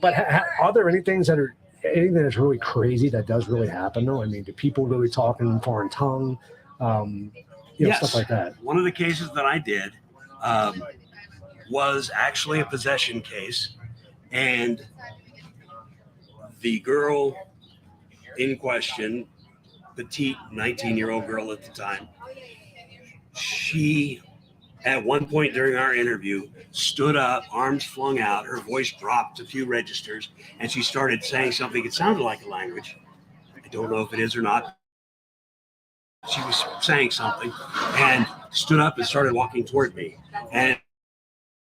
But are there anything that's really crazy that does really happen, though? I mean, do people really talk in foreign tongue? Stuff like that. One of the cases that I did was actually a possession case, and the girl in question, petite 19-year-old girl at the time, she, at one point during our interview, stood up, arms flung out, her voice dropped a few registers, and she started saying something. It sounded like a language. I don't know if it is or not. She was saying something and stood up and started walking toward me. And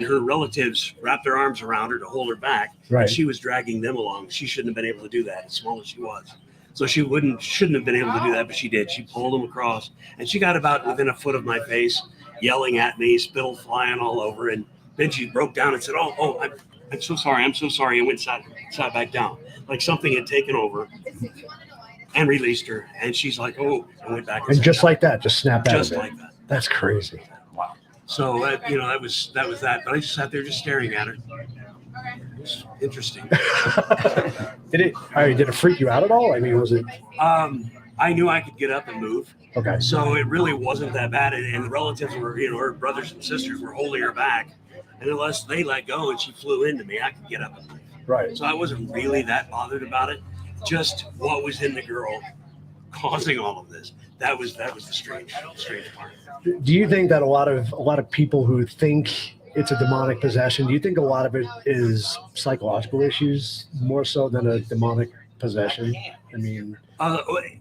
her relatives wrapped their arms around her to hold her back. Right. And she was dragging them along. She shouldn't have been able to do that, as small as she was. So she shouldn't have been able to do that, but she did. She pulled them across, and she got about within a foot of my face, yelling at me, spittle flying all over. And then she broke down and said, "Oh, I'm so sorry. I'm so sorry." And sat back down, like something had taken over, and released her. And she's like, "Oh," and went back. And just like that, just snapped out of it. Just like that. That's crazy. Wow. So that was that. But I just sat there just staring at her. It was interesting. Did it freak you out at all? I mean, was it? I knew I could get up and move. Okay. So it really wasn't that bad. And the relatives were, her brothers and sisters were holding her back. And unless they let go and she flew into me, I could get up and move. Right. So I wasn't really that bothered about it. Just what was in the girl causing all of this. That was the strange part. Do you think that a lot of people who think it's a demonic possession, do you think a lot of it is psychological issues more so than a demonic possession? I mean,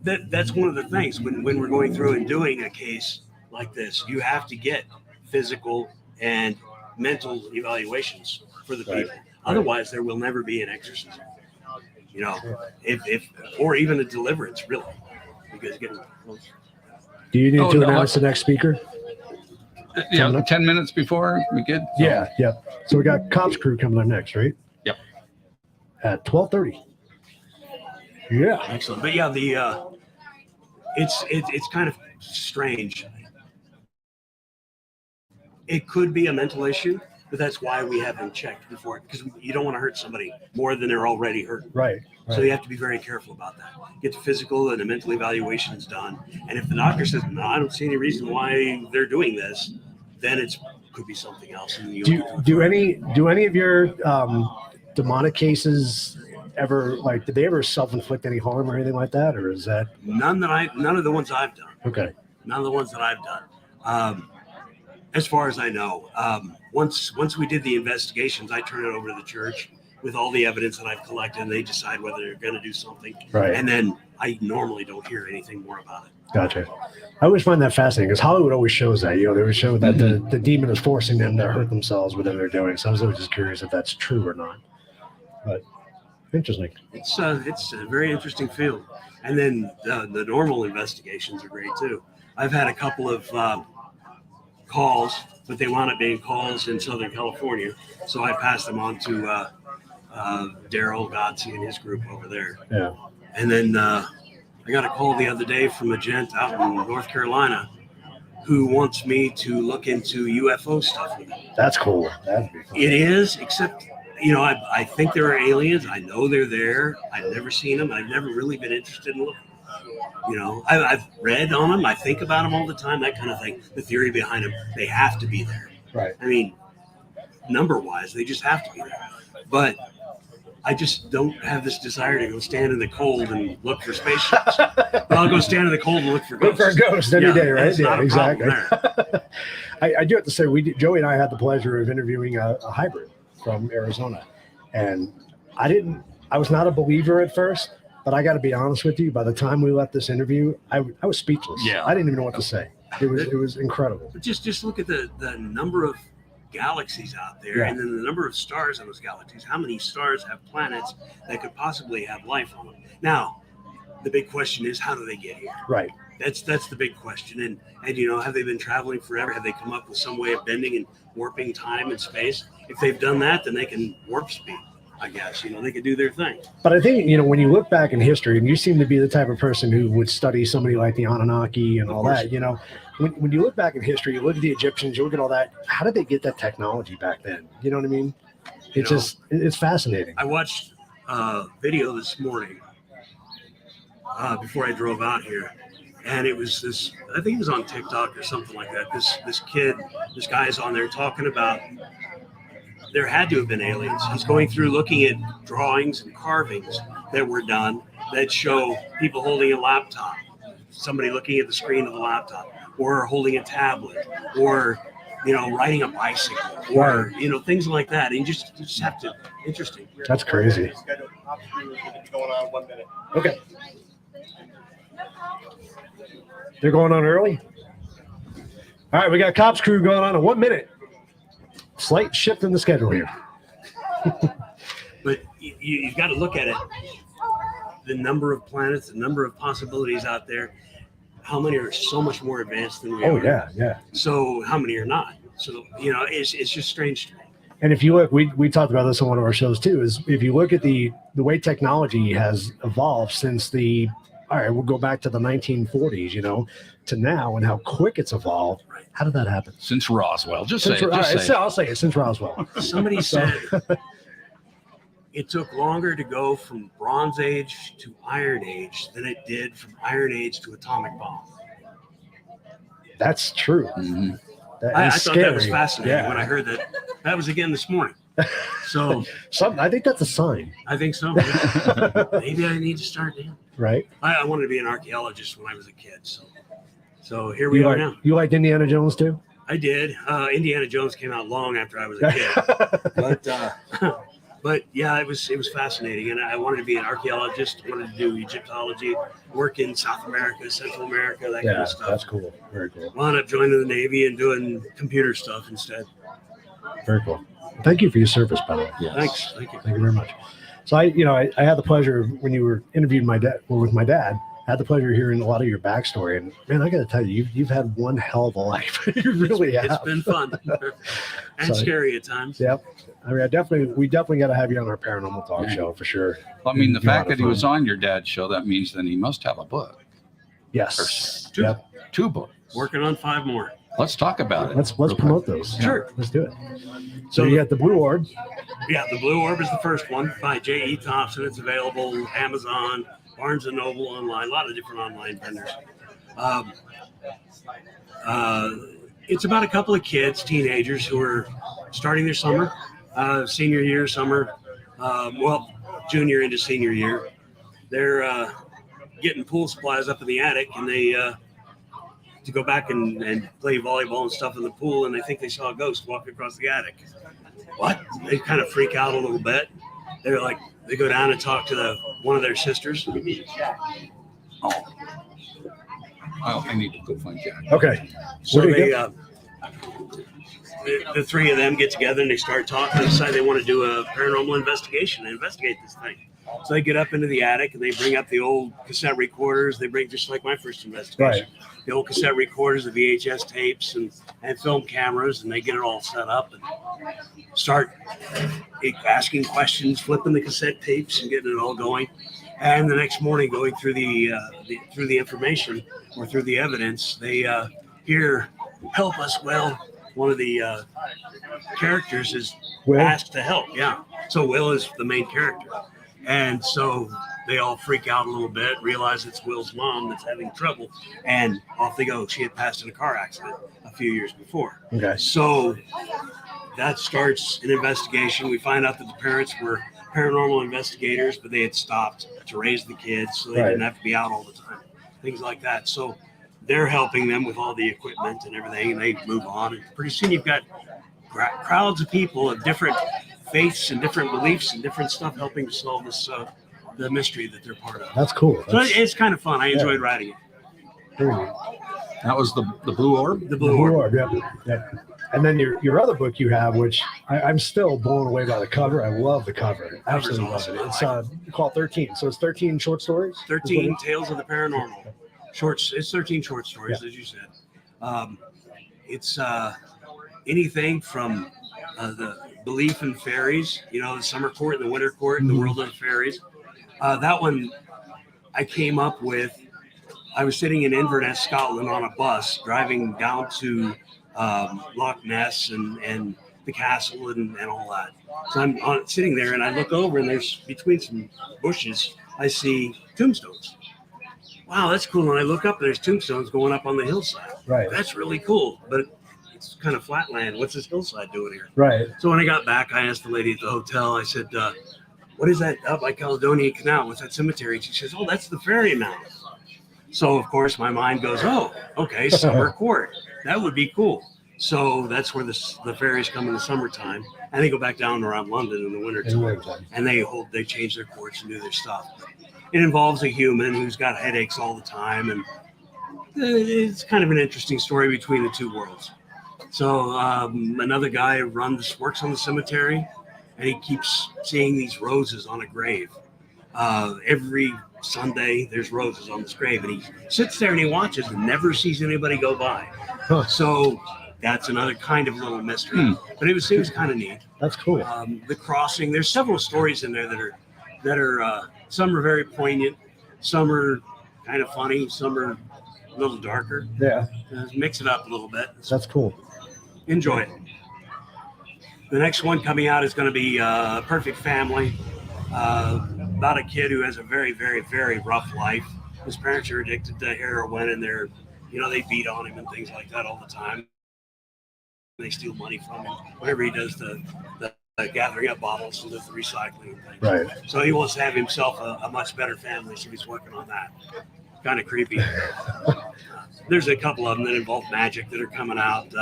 that's one of the things when we're going through and doing a case like this, you have to get physical and mental evaluations for the people. Otherwise, there will never be an exorcism. You know, if or even a deliverance, really. Because getting close. Do you need to announce the next speaker? Yeah, 10 minutes before we good. Yeah. So we got Cops Crew coming up next, right? Yep. At 12:30. Yeah. Excellent. But yeah, it's kind of strange. It could be a mental issue, but that's why we have them checked before, because you don't want to hurt somebody more than they're already hurt. Right. So you have to be very careful about that. Get the physical and the mental evaluations done. And if the doctor says, "No, I don't see any reason why they're doing this," then it could be something else. And do any of your demonic cases ever, like, did they ever self-inflict any harm or anything like that, or is that none of the ones I've done? Okay. None of the ones that I've done. As far as I know, once we did the investigations, I turned it over to the church, with all the evidence that I've collected, and they decide whether they're going to do something. Right. And then I normally don't hear anything more about it. Gotcha. I always find that fascinating because Hollywood always shows that. They would show that the demon is forcing them to hurt themselves, whatever they're doing. So I was always just curious if that's true or not. But interesting. It's a very interesting field. And then the normal investigations are great too. I've had a couple of calls, but they wound up being calls in Southern California. So I passed them on to Daryl Godsey and his group over there. Yeah. And then I got a call the other day from a gent out in North Carolina who wants me to look into UFO stuff with him. That's cool. That'd be fun. It is, except, I think there are aliens. I know they're there. I've never seen them. I've never really been interested in looking. I've read on them. I think about them all the time, that kind of thing. The theory behind them, they have to be there. Right. I mean, number-wise, they just have to be there. But I just don't have this desire to go stand in the cold and look for spaceships. I'll go stand in the cold and look for ghosts. Look for a ghost every day, right? It's not a exactly. problem there. I do have to say, Joey and I had the pleasure of interviewing a hybrid from Arizona, and I was not a believer at first, but I got to be honest with you. By the time we left this interview, I was speechless. Yeah. I didn't even know what to say. It was incredible. But just look at the number of galaxies out there, Yeah. and then the number of stars in those galaxies. How many stars have planets that could possibly have life on them? Now, the big question is, how do they get here? Right. That's the big question. And have they been traveling forever? Have they come up with some way of bending and warping time and space? If they've done that, then they can warp speed, I guess. They can do their thing. But I think, when you look back in history, and you seem to be the type of person who would study somebody like the Anunnaki and all that, when you look back in history, you look at the Egyptians, you look at all that, how did they get that technology back then? You know what I mean? It's fascinating. I watched a video this morning before I drove out here. And it was this, I think it was on TikTok or something like that. This guy is on there talking about there had to have been aliens. He's going through looking at drawings and carvings that were done that show people holding a laptop, somebody looking at the screen of the laptop, or holding a tablet, or riding a bicycle, or things like that. And you just have to, interesting. That's crazy. Okay. They're going on early. All right, we got Cops Crew going on in 1 minute. Slight shift in the schedule here. But you've got to look at it. The number of planets, the number of possibilities out there. How many are so much more advanced than we are? Oh, yeah. So how many are not? So, it's just strange to me. And if you look, we talked about this on one of our shows too, is if you look at the way technology has evolved since we'll go back to the 1940s, to now, and how quick it's evolved. How did that happen? Since Roswell. Say it. I'll say it, since Roswell. Somebody said it took longer to go from Bronze Age to Iron Age than it did from Iron Age to atomic bomb. That's true. Mm-hmm. I thought that was fascinating when I heard that. That was again this morning. So I think that's a sign. I think so. Maybe I need to start now. Right. I wanted to be an archaeologist when I was a kid. So here we are now. You liked Indiana Jones too? I did. Indiana Jones came out long after I was a kid. But yeah, it was fascinating. And I wanted to be an archaeologist. I wanted to do Egyptology, work in South America, Central America, that kind of stuff. That's cool. Very cool. Wound up joining the Navy and doing computer stuff instead. Very cool. Thank you for your service, by the way. Yes. Thanks. Thank you. Thank you very much. So I had the pleasure when you were interviewed with my dad. I had the pleasure of hearing a lot of your backstory, and man, I got to tell you, you've had one hell of a life. You really have. It's been fun and scary at times. Yep. I mean, we definitely got to have you on our paranormal talk show for sure. Well, I mean, the Be a lot fact of that he fun. was on your dad's show, that means then he must have a book. Yes. Two. Yep. 2 books. Working on 5 more. Let's talk about it. Let's promote those. Sure. Let's do it. So you got the Blue Orb. Yeah, the Blue Orb is the first one by J.E. Thompson. It's available Amazon, Barnes & Noble online, a lot of different online vendors. It's about a couple of kids, teenagers, who are starting their summer, senior year, summer, junior into senior year. They're getting pool supplies up in the attic, and they to go back and play volleyball and stuff in the pool, and they think they saw a ghost walk across the attic. What? They kind of freak out a little bit. they go down and talk to one of their sisters. Oh, I need to go find Jack. Okay. So What do you the three of them get together and they start talking. They decide they want to do a paranormal investigation and investigate this thing. So they get up into the attic and they bring up the old cassette recorders. They bring, just like my first investigation, the old cassette recorders, the VHS tapes, and film cameras, and they get it all set up and start asking questions, flipping the cassette tapes, and getting it all going. And the next morning, going through the information or through the evidence, they hear, "Help us, Will." One of the characters is Will? asked to help. Yeah. So Will is the main character. And so they all freak out a little bit, realize it's Will's mom that's having trouble, and off they go. She had passed in a car accident a few years before. Okay. So that starts an investigation. We find out that the parents were paranormal investigators, but they had stopped to raise the kids, so they didn't have to be out all the time. Things like that. So they're helping them with all the equipment and everything, and they move on. And pretty soon you've got crowds of people of different faiths and different beliefs and different stuff helping to solve this the mystery that they're part of. That's cool. So it's kind of fun. I enjoyed writing it. Very neat. That was the Blue Orb? The Blue Orb. Yep. And then your other book you have, which I'm still blown away by the cover. I love the cover. Absolutely love it. It's called 13. So it's 13 short stories? 13 Tales of the Paranormal. It's 13 short stories, as you said. It's anything from the belief in fairies, the summer court, the winter court, the world of the fairies. That one I came up with. I was sitting in Inverness, Scotland on a bus driving down to Loch Ness and the castle and all that. So I'm sitting there and I look over and there's between some bushes, I see tombstones. Wow, that's cool. And I look up and there's tombstones going up on the hillside. Right. That's really cool. But it's kind of flat land. What's this hillside doing here? Right. So when I got back, I asked the lady at the hotel, I said, what is that up by Caledonian Canal? What's that cemetery? And she says, oh, that's the Fairy Mound. So, of course, my mind goes, oh, okay, summer court. That would be cool. So that's where the fairies come in the summertime. And they go back down around London in the wintertime. And they change their courts and do their stuff. It involves a human who's got headaches all the time. And it's kind of an interesting story between the two worlds. So another guy works on the cemetery, and he keeps seeing these roses on a grave. Every Sunday, there's roses on this grave, and he sits there and he watches and never sees anybody go by. Huh. So that's another kind of little mystery. But it was kind of neat. That's cool. The crossing. There's several stories in there that are some are very poignant, some are kind of funny, some are a little darker. Yeah. Mix it up a little bit. That's cool. Enjoy it. The next one coming out is going to be Perfect Family, about a kid who has a very, very, very rough life. His parents are addicted to heroin, and they beat on him and things like that all the time. They steal money from him whenever he does the gathering up bottles and does the recycling and things. Right. So he wants to have himself a much better family, so he's working on that. Kind of creepy. There's a couple of them that involve magic that are coming out.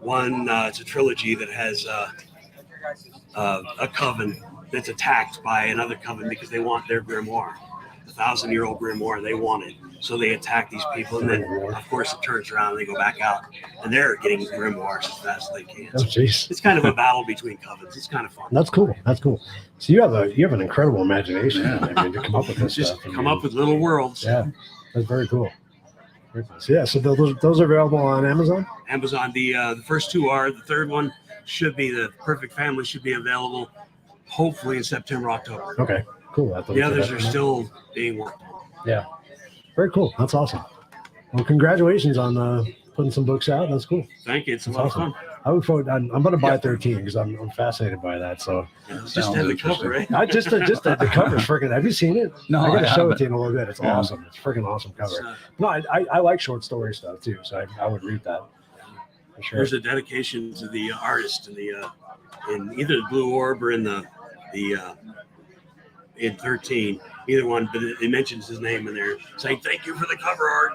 One, it's a trilogy that has a coven that's attacked by another coven because they want their grimoire, 1,000-year-old grimoire. They want it, so they attack these people, and then of course it turns around and they go back out, and they're getting grimoires as fast as they can. Oh, jeez. It's kind of a battle between covens. It's kind of fun. That's cool. So you have an incredible imagination. I mean, to come up with this Just stuff. come up with little worlds. Yeah, that's very cool. So yeah, so those are available on Amazon. Amazon. The first two are. The third one should be the Perfect Family. Should be available hopefully in September, October. Okay, cool. The others are still being worked on. Yeah, very cool. That's awesome. Well, congratulations on putting some books out. That's cool. Thank you. It's That's a lot awesome. of fun. I look forward. I'm going to buy 13 because I'm fascinated by that. So Just have the cover, right? I just the cover is freaking. Have you seen it? No, I got to I show it haven't. to you in a little bit. It's Yeah. awesome. It's freaking awesome cover. So, No, I like short story stuff too, so I would read that. For sure. there's a dedication to the artist in in either the Blue Orb or in in 13, either one, but it mentions his name in there, saying thank you for the cover art.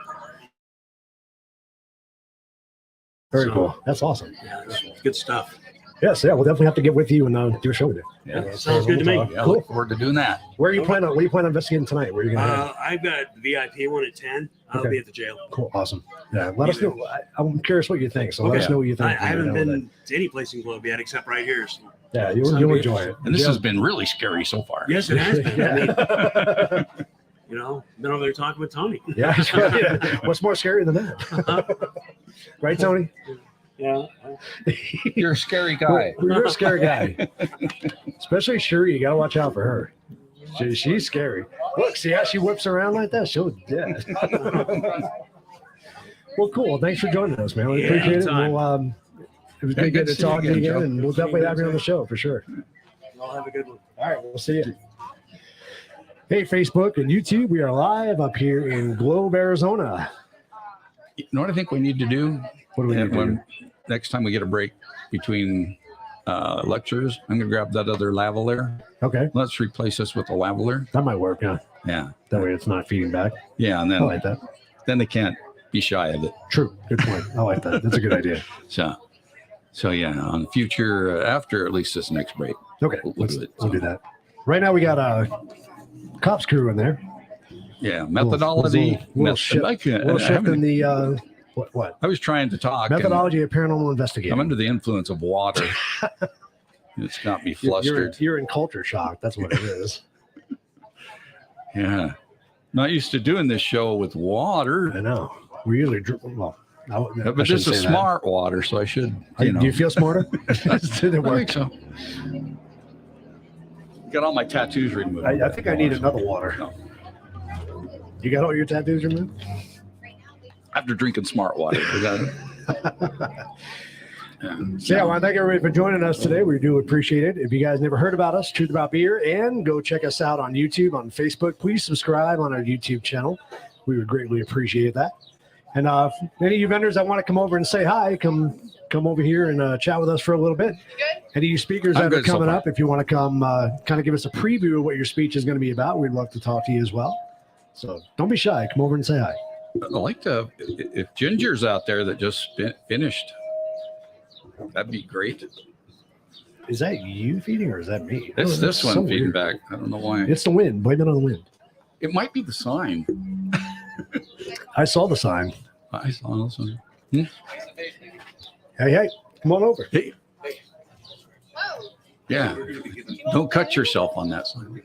Very So, cool. That's awesome. Yeah, it's good stuff. Yes, yeah, we'll definitely have to get with you and do a show with you. Yeah. Sounds good to me. Yeah, Cool. look forward to doing that. Where are you planning on? What are you planning on investigating tonight? Where are you going to? I've got the VIP one at 10. I'll Okay. be at the jail. Cool, awesome. Yeah, let us know. I'm curious what you think. So let us know what you think. I haven't been to any place in Globe yet except right here. So. Yeah, you'll enjoy it. And this has been really scary so far. Yes, it has been. Yeah. You know, been over there talking with Tony. Yeah, that's right. What's more scary than that? Right, Tony? Yeah. You're a scary guy. You're a scary guy. Especially Shuri, you got to watch out for her. She's scary. Look, see how she whips around like that? She'll dead. Well, cool. Thanks for joining us, man. We appreciate anytime. it. We'll, it was Good good to to see you talk to you again, again, Joe. and we'll definitely have you on the show for sure. Y'all have a good one. All right, we'll see you. Hey, Facebook and YouTube, we are live up here in Globe, Arizona. You know what I think we need to do? What do we need to do? Next time we get a break between lectures, I'm going to grab that other lavalier. Okay, Let's replace this with a lavalier. that might work. Yeah, Yeah. that way it's not feeding back. Yeah. And I like that. then they can't be shy of it. True. Good point. I like that. That's a good idea. So yeah, on the future, after at least this next break. Okay, We'll do it. we'll do that. Right now we got a cops crew in there. Yeah. Methodology. Little shift in the what? I was trying to talk. and Methodology of paranormal investigating. I'm under the influence of water. It's got me flustered. You're in culture shock. That's what it is. Yeah. Not used to doing this show with water. I know. We usually But this is smart water, so I should. Do you feel smarter? Did it I work? think so. Got all my tattoos removed. I think I need another water. No. You got all your tattoos removed? After drinking smart water. We got it. So yeah, I want to thank everybody for joining us today. We do appreciate it. If you guys never heard about us, Truth About Beer, and go check us out on YouTube, on Facebook. Please subscribe on our YouTube channel. We would greatly appreciate that. And any of you vendors that want to come over and say hi, come over here and chat with us for a little bit. Any of you speakers I'm that are good so coming far. up, if you want to come kind of give us a preview of what your speech is going to be about, we'd love to talk to you as well. So don't be shy. Come over and say hi. I like to, if Ginger's out there that just finished, that'd be great. Is that you feeding or is that me? It's Oh, this that's one so feeding weird. back. I don't know why. It's the wind. Blame it on the wind. It might be the sign. I saw the sign. I saw this one. Hey, come on over. Hey. Yeah. Don't cut yourself on that sign.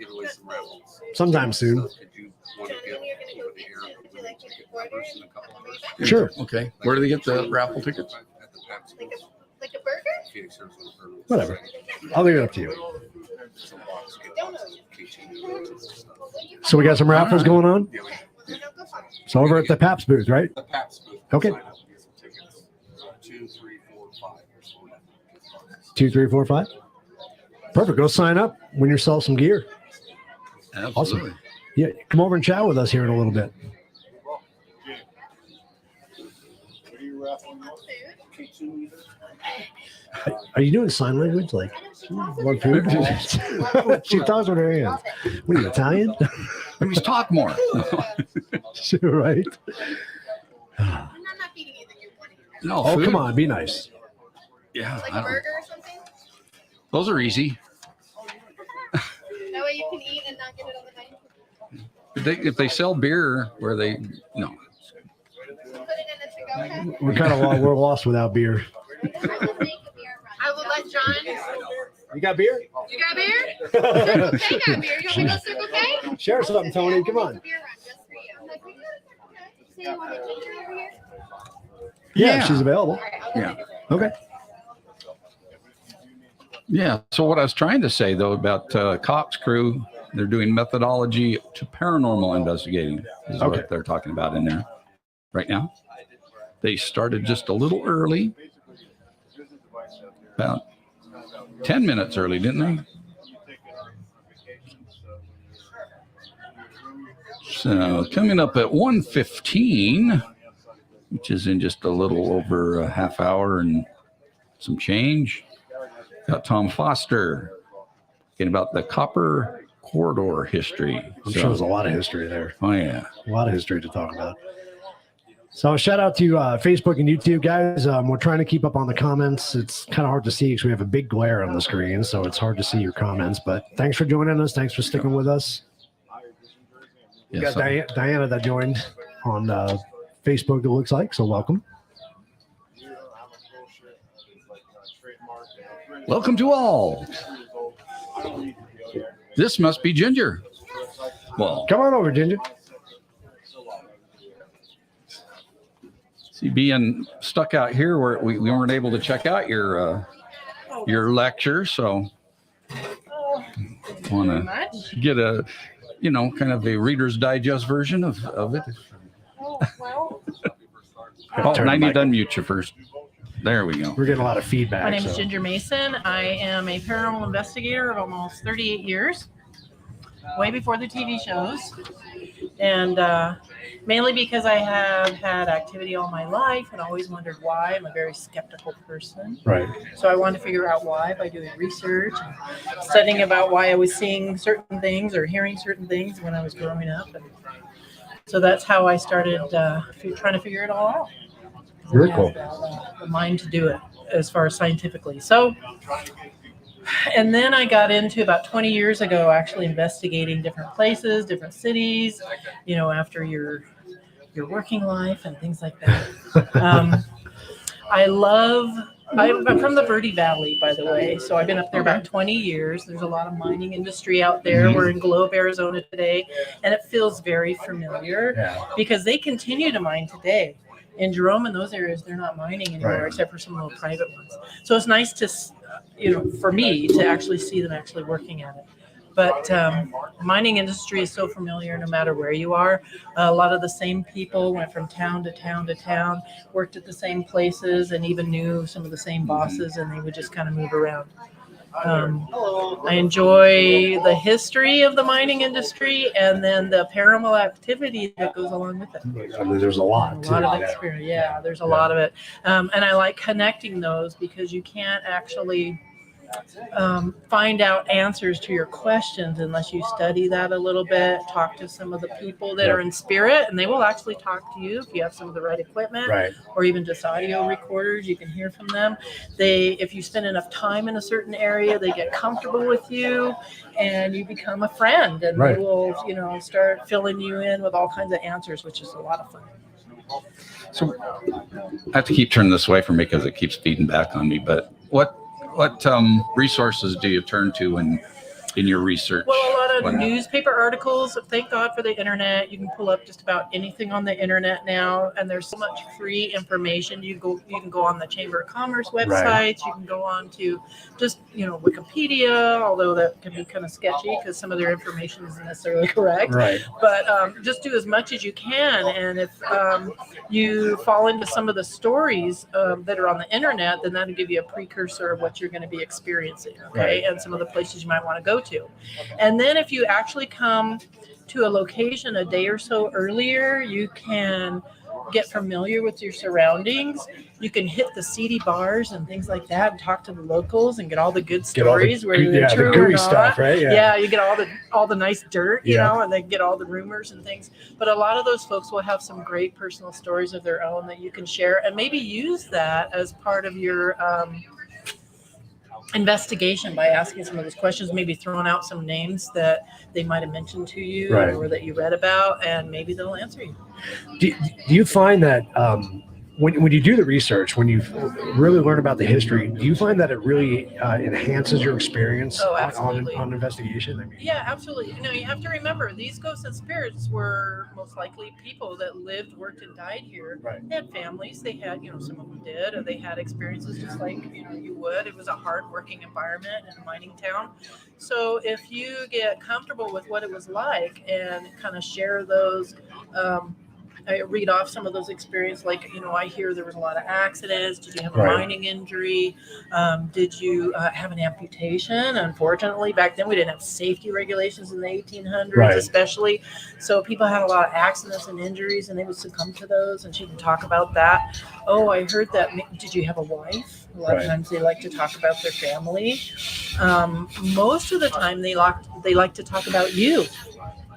Sometime soon. Sure. Okay. Where do they get the raffle tickets? Like a burger? Whatever. I'll leave it up to you. So we got some raffles going on. So over at the Paps booth, right? Okay. 2, 3, 4, 5. Perfect. Go sign up. Win yourself some gear. Absolutely. Awesome. Yeah, come over and chat with us here in a little bit. Are you doing sign language? Like, want food? She talks with her hands. What are you, Italian? Please talk more. Right? I'm not feeding you that you want to eat. No, Oh, food. come on. Be nice. Yeah. Like I a don't- burger or something? Those are easy. That way you can eat and not get it on the knife. If they sell beer where they, no. Put it in a to-go pack. We're kind of we're lost without beer. I will let John. You got beer? You got beer? Circle K got beer. You want me to go Circle K? Share something, Tony. Come on. Beer run just for you. I'm like, you say you want a ginger over here? Yeah, she's available. All right, I'll go Yeah. make it. Okay. Yeah. So what I was trying to say though about cops crew, they're doing methodology to paranormal investigating is Okay. what they're talking about in there right now. They started just a little early, about 10 minutes early, didn't they? So coming up at 1:15, which is in just a little over a half hour and some change. Got Tom Foster talking about the Copper Corridor history. I'm sure there's a lot of history there. Oh yeah. A lot of history to talk about. So shout out to Facebook and YouTube, guys. We're trying to keep up on the comments. It's kind of hard to see because we have a big glare on the screen, so it's hard to see your comments. But thanks for joining us. Thanks for sticking with us. We got Diana that joined on Facebook, it looks like, so welcome. Welcome to all. This must be Ginger. Well, come on over, Ginger. See, being stuck out here where we weren't able to check out your lecture, so want to get a, kind of a Reader's Digest version of it. Oh, well. Oh, I need to unmute you first. There we go. We're getting a lot of feedback. My name is Ginger Mason. I am a paranormal investigator of almost 38 years, way before the TV shows. And mainly because I have had activity all my life and always wondered why. I'm a very skeptical person. Right. So I wanted to figure out why by doing research and studying about why I was seeing certain things or hearing certain things when I was growing up. And so that's how I started trying to figure it all out. Very cool. The mind to do it as far as scientifically. So, and then I got into about 20 years ago, actually investigating different places, different cities, after your working life and things like that. I'm from the Verde Valley, by the way. So I've been up there about 20 years. There's a lot of mining industry out there. We're in Globe, Arizona today, and it feels very familiar because they continue to mine today. In Jerome and those areas, they're not mining anymore, except for some little private ones. So it's nice to, for me to actually see them actually working at it. But mining industry is so familiar no matter where you are. A lot of the same people went from town to town to town, worked at the same places, and even knew some of the same bosses, and they would just kind of move around. I enjoy the history of the mining industry and then the paranormal activity that goes along with it. I mean, there's a lot of experience. Yeah, there's a lot of it. And I like connecting those because you can't actually find out answers to your questions unless you study that a little bit, talk to some of the people that are in spirit, and they will actually talk to you if you have some of the right equipment, or even just audio recorders. You can hear from them. If you spend enough time in a certain area, they get comfortable with you and you become a friend, and they will, start filling you in with all kinds of answers, which is a lot of fun. So I have to keep turning this away from me because it keeps feeding back on me, but what resources do you turn to in your research? Well, a lot of newspaper articles. Thank God for the internet. You can pull up just about anything on the internet now, and there's so much free information. You can go on the Chamber of Commerce websites. You can go on to just Wikipedia, although that can be kind of sketchy because some of their information isn't necessarily correct. But just do as much as you can, and if you fall into some of the stories that are on the internet, then that'll give you a precursor of what you're going to be experiencing. And some of the places you might want to go to. And then if you actually come to a location a day or so earlier, you can get familiar with your surroundings. You can hit the seedy bars and things like that and talk to the locals and get all the good stories, whether they're true or not. Stuff, right? You get all the nice dirt, and they get all the rumors and things. But a lot of those folks will have some great personal stories of their own that you can share and maybe use that as part of your investigation by asking some of those questions, maybe throwing out some names that they might have mentioned to you or that you read about, and maybe they'll answer you. Do you find that when you do the research, when you really learn about the history, do you find that it really enhances your experience on investigation? I mean, yeah, absolutely. You have to remember, these ghosts and spirits were most likely people that lived, worked, and died here. They had families. They had, some of them did, or they had experiences just like, you would. It was a hard working environment in a mining town. So if you get comfortable with what it was like and kind of share those, I read off some of those experiences, like, I hear there was a lot of accidents. Did you have a mining injury? Did you have an amputation? Unfortunately, back then we didn't have safety regulations in the 1800s, especially. So people had a lot of accidents and injuries, and they would succumb to those, and she can talk about that. Oh, I heard that. Did you have a wife? A lot of times they like to talk about their family. Most of the time they like to talk about you.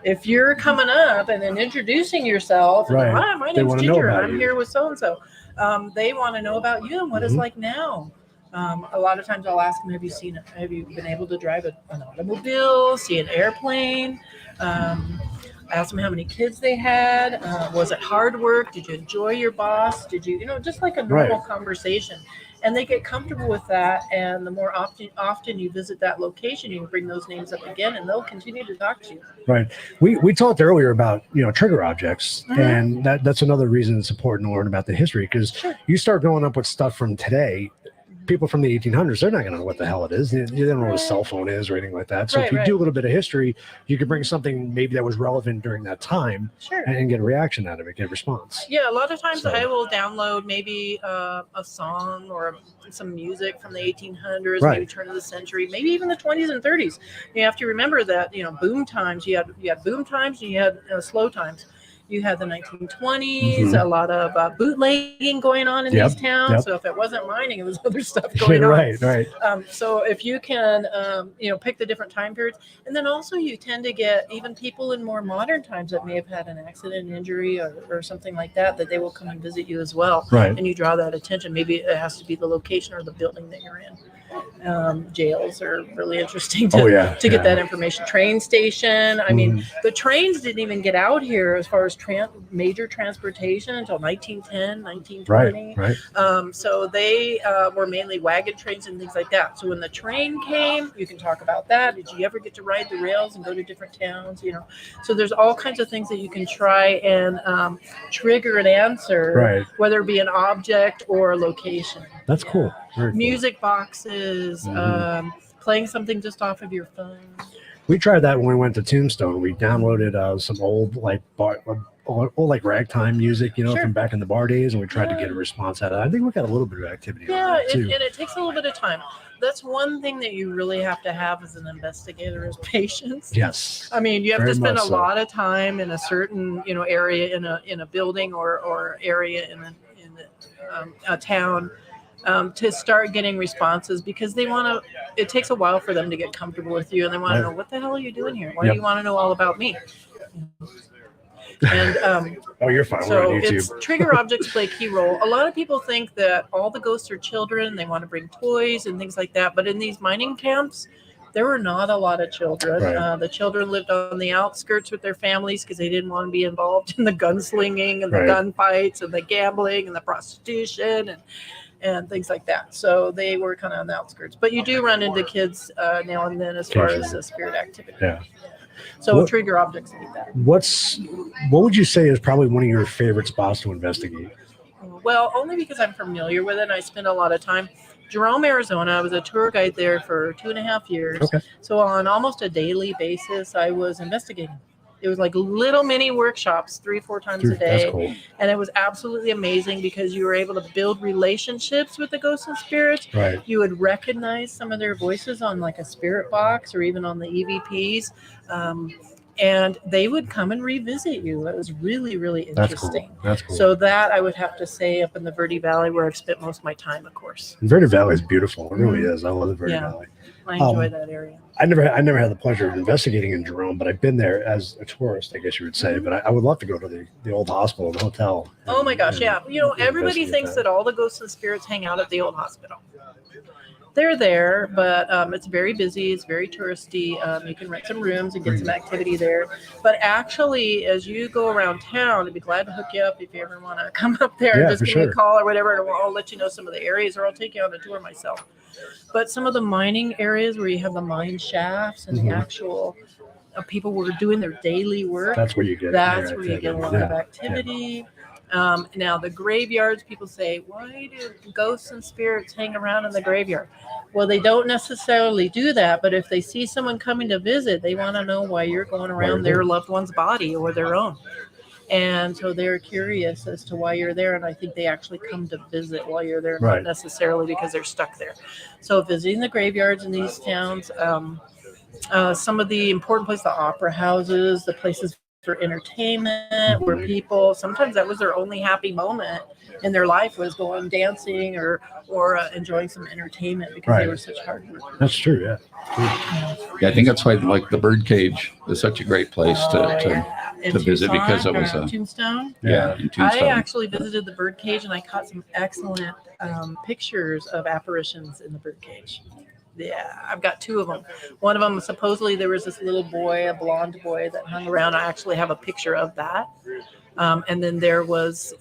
if you're coming up and then introducing yourself, and, Right. "Hi, my They name's wanna know Ginger, and about I'm you. here with so and so." They want to know about you and what it's Mhm. like now. A lot of times I'll ask them, have you been able to drive an automobile, see an airplane? I asked them how many kids they had. Was it hard work? Did you enjoy your boss? Did you, just like a normal conversation? And they get comfortable with that. And the more often you visit that location, you can bring those names up again, and they'll continue to talk to you. Right. We talked earlier about trigger objects, Mhm. and that's another reason it's important to learn about the history, because you start going up with stuff from today. People from the 1800s, they're not going to know what the hell it is. They don't know what a cell phone is or anything like that. So if you do a little bit of history, you could bring something maybe that was relevant during that time and get a reaction out of it, get a response. Yeah, a lot of times I will download maybe a song or some music from the 1800s, maybe turn of the century, maybe even the 20s and 30s. You have to remember that boom times. You had boom times and you had slow times. You had the 1920s, a lot of bootlegging going on in these towns. So if it wasn't mining, it was other stuff going on. Right. So if you can, pick the different time periods, and then also you tend to get even people in more modern times that may have had an accident, injury, or something like that they will come and visit you as well. Right. And you draw that attention. Maybe it has to be the location or the building that you're in. Jails are really interesting to get that information. Train station. I mean, the trains didn't even get out here as far as major transportation until 1910, 1920. Right. So they were mainly wagon trains and things like that. So when the train came, you can talk about that. Did you ever get to ride the rails and go to different towns? So there's all kinds of things that you can try and trigger an answer, whether it be an object or a location. That's cool. Very cool. Music boxes, playing something just off of your phone. We tried that when we went to Tombstone. We downloaded some old old ragtime music, from back in the bar days, and we tried to get a response out of it. I think we got a little bit of activity on that too. And it takes a little bit of time. That's one thing that you really have to have as an investigator is patience. Yes. I mean, you have Very to spend much a so. lot of time in a certain, area in a building or area in a town. To start getting responses, because it takes a while for them to get comfortable with you, and they want to know, what the hell are you doing here? Why do you want to know all about me? And oh, you're fine. so We're on YouTube. Trigger objects play a key role. A lot of people think that all the ghosts are children. They want to bring toys and things like that. But in these mining camps, there were not a lot of children. The children lived on the outskirts with their families because they didn't want to be involved in the gunslinging and the gunfights and the gambling and the prostitution and things like that. So they were kind of on the outskirts. But you do run into kids now and then as far as spirit activity. Yeah. So trigger objects like that. What would you say is probably one of your favorite spots to investigate? Well, only because I'm familiar with it and I spend a lot of time. Jerome, Arizona, I was a tour guide there for 2.5 years. Okay. So on almost a daily basis, I was investigating. It was like little mini workshops 3-4 times a day. That's cool. And it was absolutely amazing because you were able to build relationships with the ghosts and spirits. Right. You would recognize some of their voices on like a spirit box or even on the EVPs. And they would come and revisit you. It was really, really interesting. That's cool. So that I would have to say up in the Verde Valley where I've spent most of my time, of course. Verde Valley is beautiful. It really is. I love the Verde Valley. I enjoy that area. I never had the pleasure of investigating in Jerome, but I've been there as a tourist, I guess you would say. But I would love to go to the old hospital and hotel. Oh my gosh, yeah. Everybody thinks that all the ghosts and spirits hang out at the old hospital. They're there, but it's very busy. It's very touristy. You can rent some rooms and get some activity there. But actually, as you go around town, I'd be glad to hook you up if you ever want to come up there and just give me a call or whatever. And I'll let you know some of the areas, or I'll take you on a tour myself. But some of the mining areas where you have the mine shafts and the actual people who are doing their daily work. That's where you get. That's where you get a lot of activity. Now the graveyards, people say, why do ghosts and spirits hang around in the graveyard? Well, they don't necessarily do that, but if they see someone coming to visit, they want to know why you're going around their loved one's body or their own. And so they're curious as to why you're there. And I think they actually come to visit while you're there, not necessarily because they're stuck there. So visiting the graveyards in these towns, some of the important places, the opera houses, the places for entertainment, where people sometimes that was their only happy moment in their life was going dancing or enjoying some entertainment because they were such hard work. That's true. Yeah. Yeah, I think that's why like the Birdcage is such a great place to visit because it was a Tombstone. in Tombstone. I actually visited the birdcage and I caught some excellent pictures of apparitions in the birdcage. Yeah, I've got 2 of them. One of them, supposedly there was this little boy, a blonde boy that hung around. I actually have a picture of that. And then there was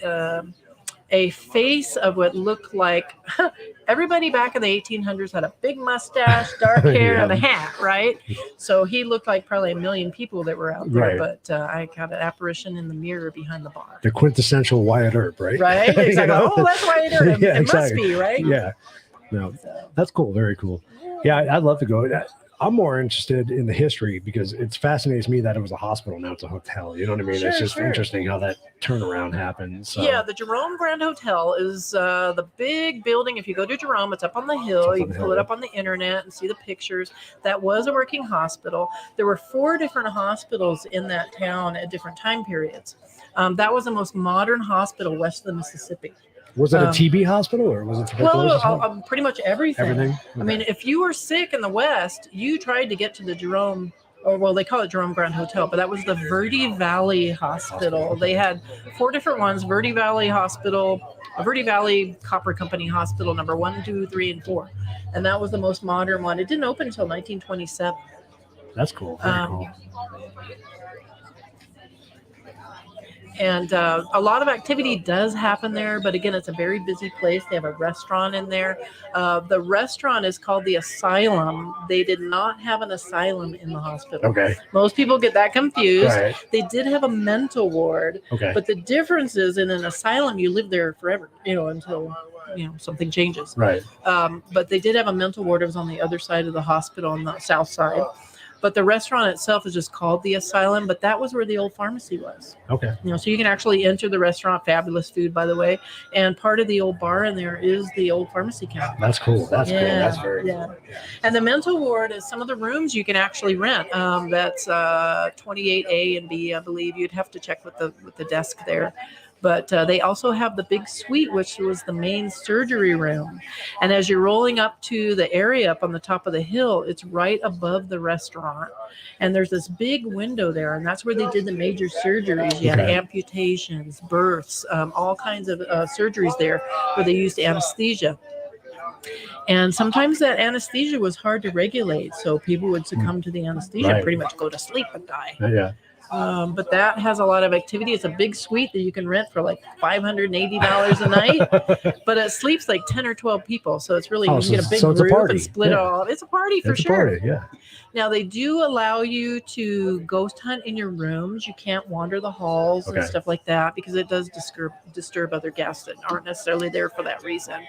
a face of what looked like everybody back in the 1800s had a big mustache, dark hair, and a hat, right? So he looked like probably a million people that were out there. Right. But I got an apparition in the mirror behind the bar. The quintessential Wyatt Earp, right? Right? Exactly. You know? Oh, that's Wyatt Earp. Yeah, It exactly. must be, right? Yeah. No, that's cool. Very cool. Yeah, I'd love to go. I'm more interested in the history because it fascinates me that it was a hospital, now it's a hotel. You know what I mean? It's just interesting how that turnaround happened. So. Yeah, the Jerome Grand Hotel is the big building. If you go to Jerome, it's up on the hill. You can pull it up on the internet and see the pictures. That was a working hospital. There were 4 different hospitals in that town at different time periods. That was the most modern hospital west of the Mississippi. Was it a TB hospital or was it tuberculosis? Well, pretty much everything. Everything? Okay. I mean, if you were sick in the West, you tried to get to the Jerome, or well, they call it Jerome Grand Hotel, but that was the Verde Valley Hospital. They had 4 different ones: Verde Valley Hospital, Verde Valley Copper Company Hospital, number 1, 2, 3, and 4, and that was the most modern one. It didn't open until 1927. That's cool. Very cool. And a lot of activity does happen there, but again, it's a very busy place. They have a restaurant in there. The restaurant is called the Asylum. They did not have an asylum in the hospital. Okay. Most people get that confused. Right. They did have a mental ward. Okay. But the difference is in an asylum, you live there forever, until something changes. Right. But they did have a mental ward. It was on the other side of the hospital on the south side. But the restaurant itself is just called the Asylum, but that was where the old pharmacy was. Okay. So you can actually enter the restaurant. Fabulous food, by the way. And part of the old bar in there is the old pharmacy counter. That's cool. That's cool. That's very cool. And the mental ward is some of the rooms you can actually rent. That's 28A and B, I believe. You'd have to check with the desk there. But they also have the big suite, which was the main surgery room. And as you're rolling up to the area up on the top of the hill, it's right above the restaurant. And there's this big window there, and that's where they did the major surgeries. You had amputations, births, all kinds of surgeries there where they used anesthesia. And sometimes that anesthesia was hard to regulate, so people would succumb to the anesthesia, pretty much go to sleep and die. Yeah. But that has a lot of activity. It's a big suite that you can rent for like $580 a night, but it sleeps like 10 or 12 people. So it's really, you can get a big group and split it all. It's a party for sure. Yeah. Now they do allow you to ghost hunt in your rooms. You can't wander the halls and stuff like that because it does disturb other guests that aren't necessarily there for that reason.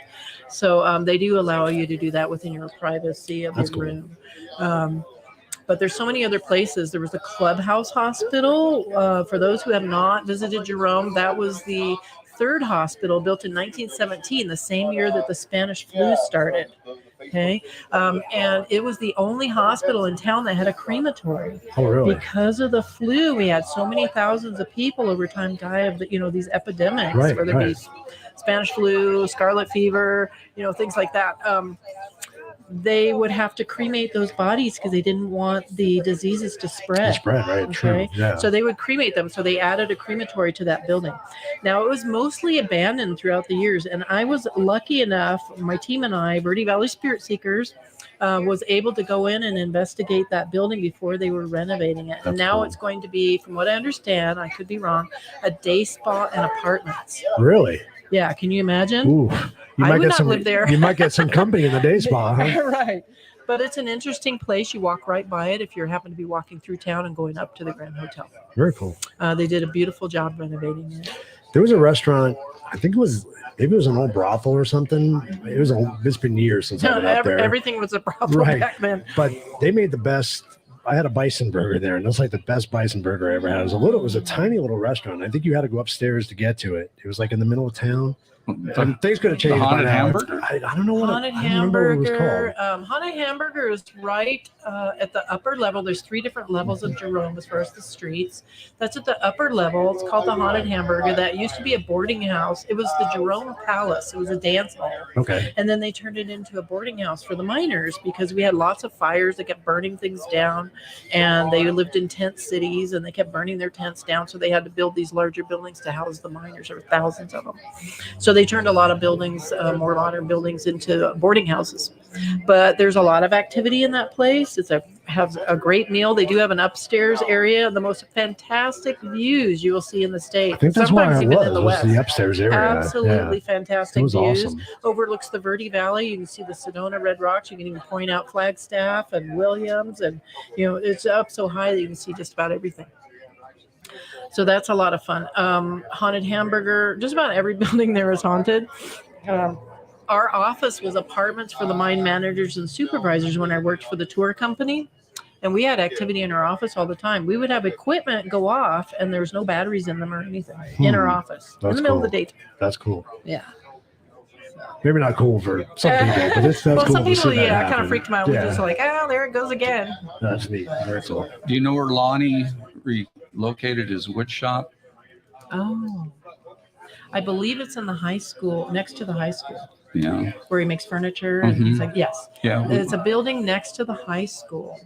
So they do allow you to do that within your privacy of your room. But there's so many other places. There was a Clubhouse Hospital. For those who have not visited Jerome, that was the 3rd hospital built in 1917, the same year that the Spanish flu started. Okay. And it was the only hospital in town that had a crematory. Oh, really? Because of the flu, we had so many thousands of people over time die of these epidemics, whether it be Spanish flu, scarlet fever, things like that. They would have to cremate those bodies because they didn't want the diseases to spread. Right? Okay? True. Yeah. So they would cremate them. So they added a crematory to that building. Now, it was mostly abandoned throughout the years. And I was lucky enough, my team and I, Verde Valley Spirit Seekers, was able to go in and investigate that building before they were renovating it. And now it's going to be, from what I understand, I could be wrong, a day spa and apartments. Really? Yeah. Can you imagine? Ooh. I would not live there. You might get some company in the day spa, huh? Right. But it's an interesting place. You walk right by it if you happen to be walking through town and going up to the Grand Hotel. Very cool. They did a beautiful job renovating it. There was a restaurant, I think maybe it was an old brothel or something. It's been years since I've been up there. Everything was a brothel back then. But they made the best. I had a bison burger there, and it was like the best bison burger I ever had. It was a tiny little restaurant. I think you had to go upstairs to get to it. It was like in the middle of town. And things could have changed by haunted now. hamburger? I don't know what Haunted I don't remember what it was Hamburger. called. Haunted Hamburger is right at the upper level. There's 3 different levels of Jerome as far as the streets. That's at the upper level. It's called the Haunted Hamburger. That used to be a boarding house. It was the Jerome Palace. It was a dance hall. Okay. And then they turned it into a boarding house for the miners because we had lots of fires that kept burning things down. And they lived in tent cities and they kept burning their tents down. So they had to build these larger buildings to house the miners. There were thousands of them. So they turned a lot of buildings, more modern buildings, into boarding houses. But there's a lot of activity in that place. Has a great meal. They do have an upstairs area, the most fantastic views you will see in the state. I think that's Sometimes why it even was. in the Was West. the upstairs area. Absolutely Yeah. fantastic It was views. awesome. Overlooks the Verde Valley. You can see the Sedona Red Rocks. You can even point out Flagstaff and Williams, and it's up so high that you can see just about everything. So that's a lot of fun. Haunted Hamburger. Just about every building there is haunted. Our office was apartments for the mine managers and supervisors when I worked for the tour company. And we had activity in our office all the time. We would have equipment go off and there's no batteries in them or anything in our office in the middle of the daytime. That's cool. Yeah. Maybe not cool for some people, but that's Well, cool some to people, see that kind of happen. freaked them out. We're Yeah. just like, there it goes again. That's neat. Very cool. Do you know where Lonnie relocated his wood shop? Oh. I believe it's in the high school, next to the high school, Yeah. where he makes furniture. And Mhm. it's like, yes. Yeah. It's a building next to the high school.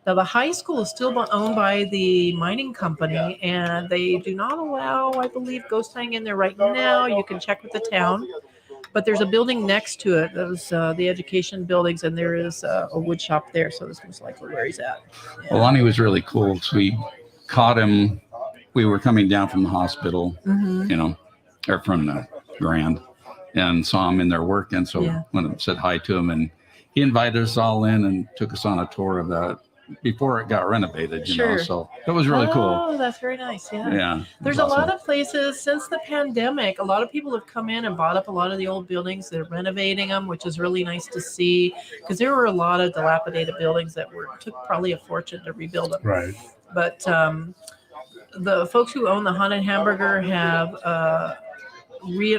Now, the high school is still owned by the mining company, and they do not allow, I believe, ghost hunting in there right now. You can check with the town. But there's a building next to it. Those the education buildings, and there is a wood shop there. So this was likely where he's at. Yeah. Well, Lonnie was really cool. So we caught him. We were coming down from the hospital, Mhm. Or from the Grand, and saw him in there working. So Yeah. went and said hi to him, and he invited us all in and took us on a tour of that before it got renovated. Sure. So it was really cool. Oh, that's very nice. Yeah. Yeah. it There's was a lot awesome. of places since the pandemic. A lot of people have come in and bought up a lot of the old buildings. They're renovating them, which is really nice to see because there were a lot of dilapidated buildings that took probably a fortune to rebuild them. Right. But the folks who own the Haunted Hamburger have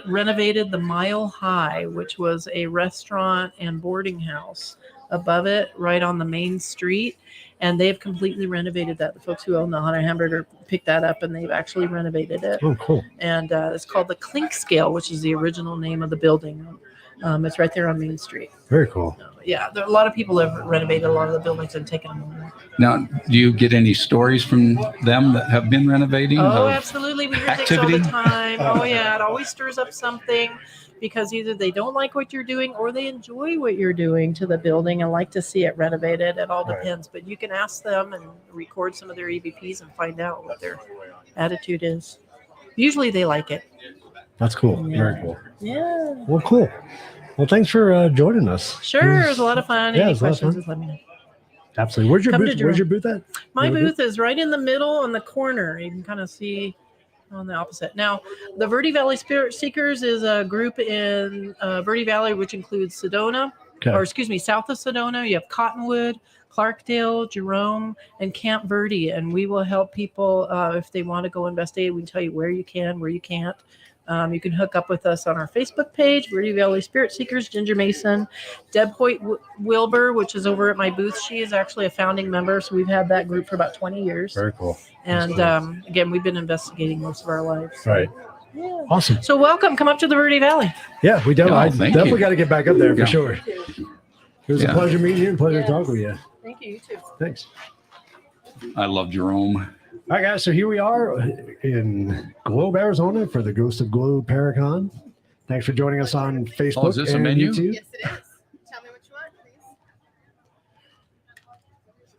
renovated the Mile High, which was a restaurant and boarding house above it, right on the main street. And they've completely renovated that. The folks who own the Haunted Hamburger picked that up and they've actually renovated it. Oh, cool. And it's called the Clink Scale, which is the original name of the building. It's right there on Main Street. Very cool. Yeah, a lot of people have renovated a lot of the buildings and taken them over. Now, do you get any stories from them that have been renovating? Oh, of absolutely. We hear activity? things all the time. Oh, yeah. It always stirs up something because either they don't like what you're doing or they enjoy what you're doing to the building and like to see it renovated. It all Right. depends. But you can ask them and record some of their EVPs and find out what their attitude is. Usually they like it. That's cool. Yeah. Very cool. Yeah. Well, cool. Well, thanks for joining us. Sure. It was a lot of fun. Yeah, it Any was a lot of questions, fun. just let me know. Absolutely. Where's your Come to booth? Where's your booth at? My Really booth is right in the middle on the corner. You can kind of see on the opposite. Now, the Verde Valley Spirit Seekers is a group in Verde Valley, which includes Sedona, south of Sedona. You have Cottonwood, Clarkdale, Jerome, and Camp Verde. And we will help people if they want to go investigate. We can tell you where you can, where you can't. You can hook up with us on our Facebook page, Verde Valley Spirit Seekers, Ginger Mason, Deb Hoyt Wilbur, which is over at my booth. She is actually a founding member, so we've had that group for about 20 years. Very cool. And again, we've been investigating most of our lives. Right. Yeah. Awesome. So welcome. Come up to the Verde Valley. Yeah, we definitely, Oh, I thank definitely you. got to get back up there for Yeah. sure. It was a Yeah. pleasure meeting you and pleasure talking with you. Thank you. You too. Thanks. I love Jerome. All right, guys. So here we are in Globe, Arizona for the Ghost of Globe Paracon. Thanks for joining us on Facebook is this a and menu? YouTube. Yes, it is. Tell me what you want, please.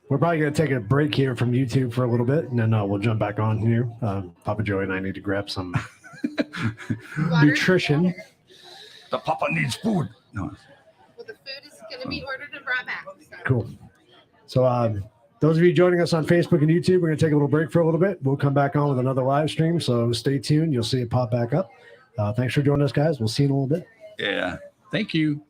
We're probably going to take a break here from YouTube for a little bit, and then we'll jump back on here. Papa Joey and I need to grab some Water? nutrition. The papa needs food. No. Well, the food is going to be ordered and brought back. So. Cool. So those of you joining us on Facebook and YouTube, we're going to take a little break for a little bit. We'll come back on with another live stream, so stay tuned. You'll see it pop back up. Thanks for joining us, guys. We'll see you in a little bit. Yeah. Thank you.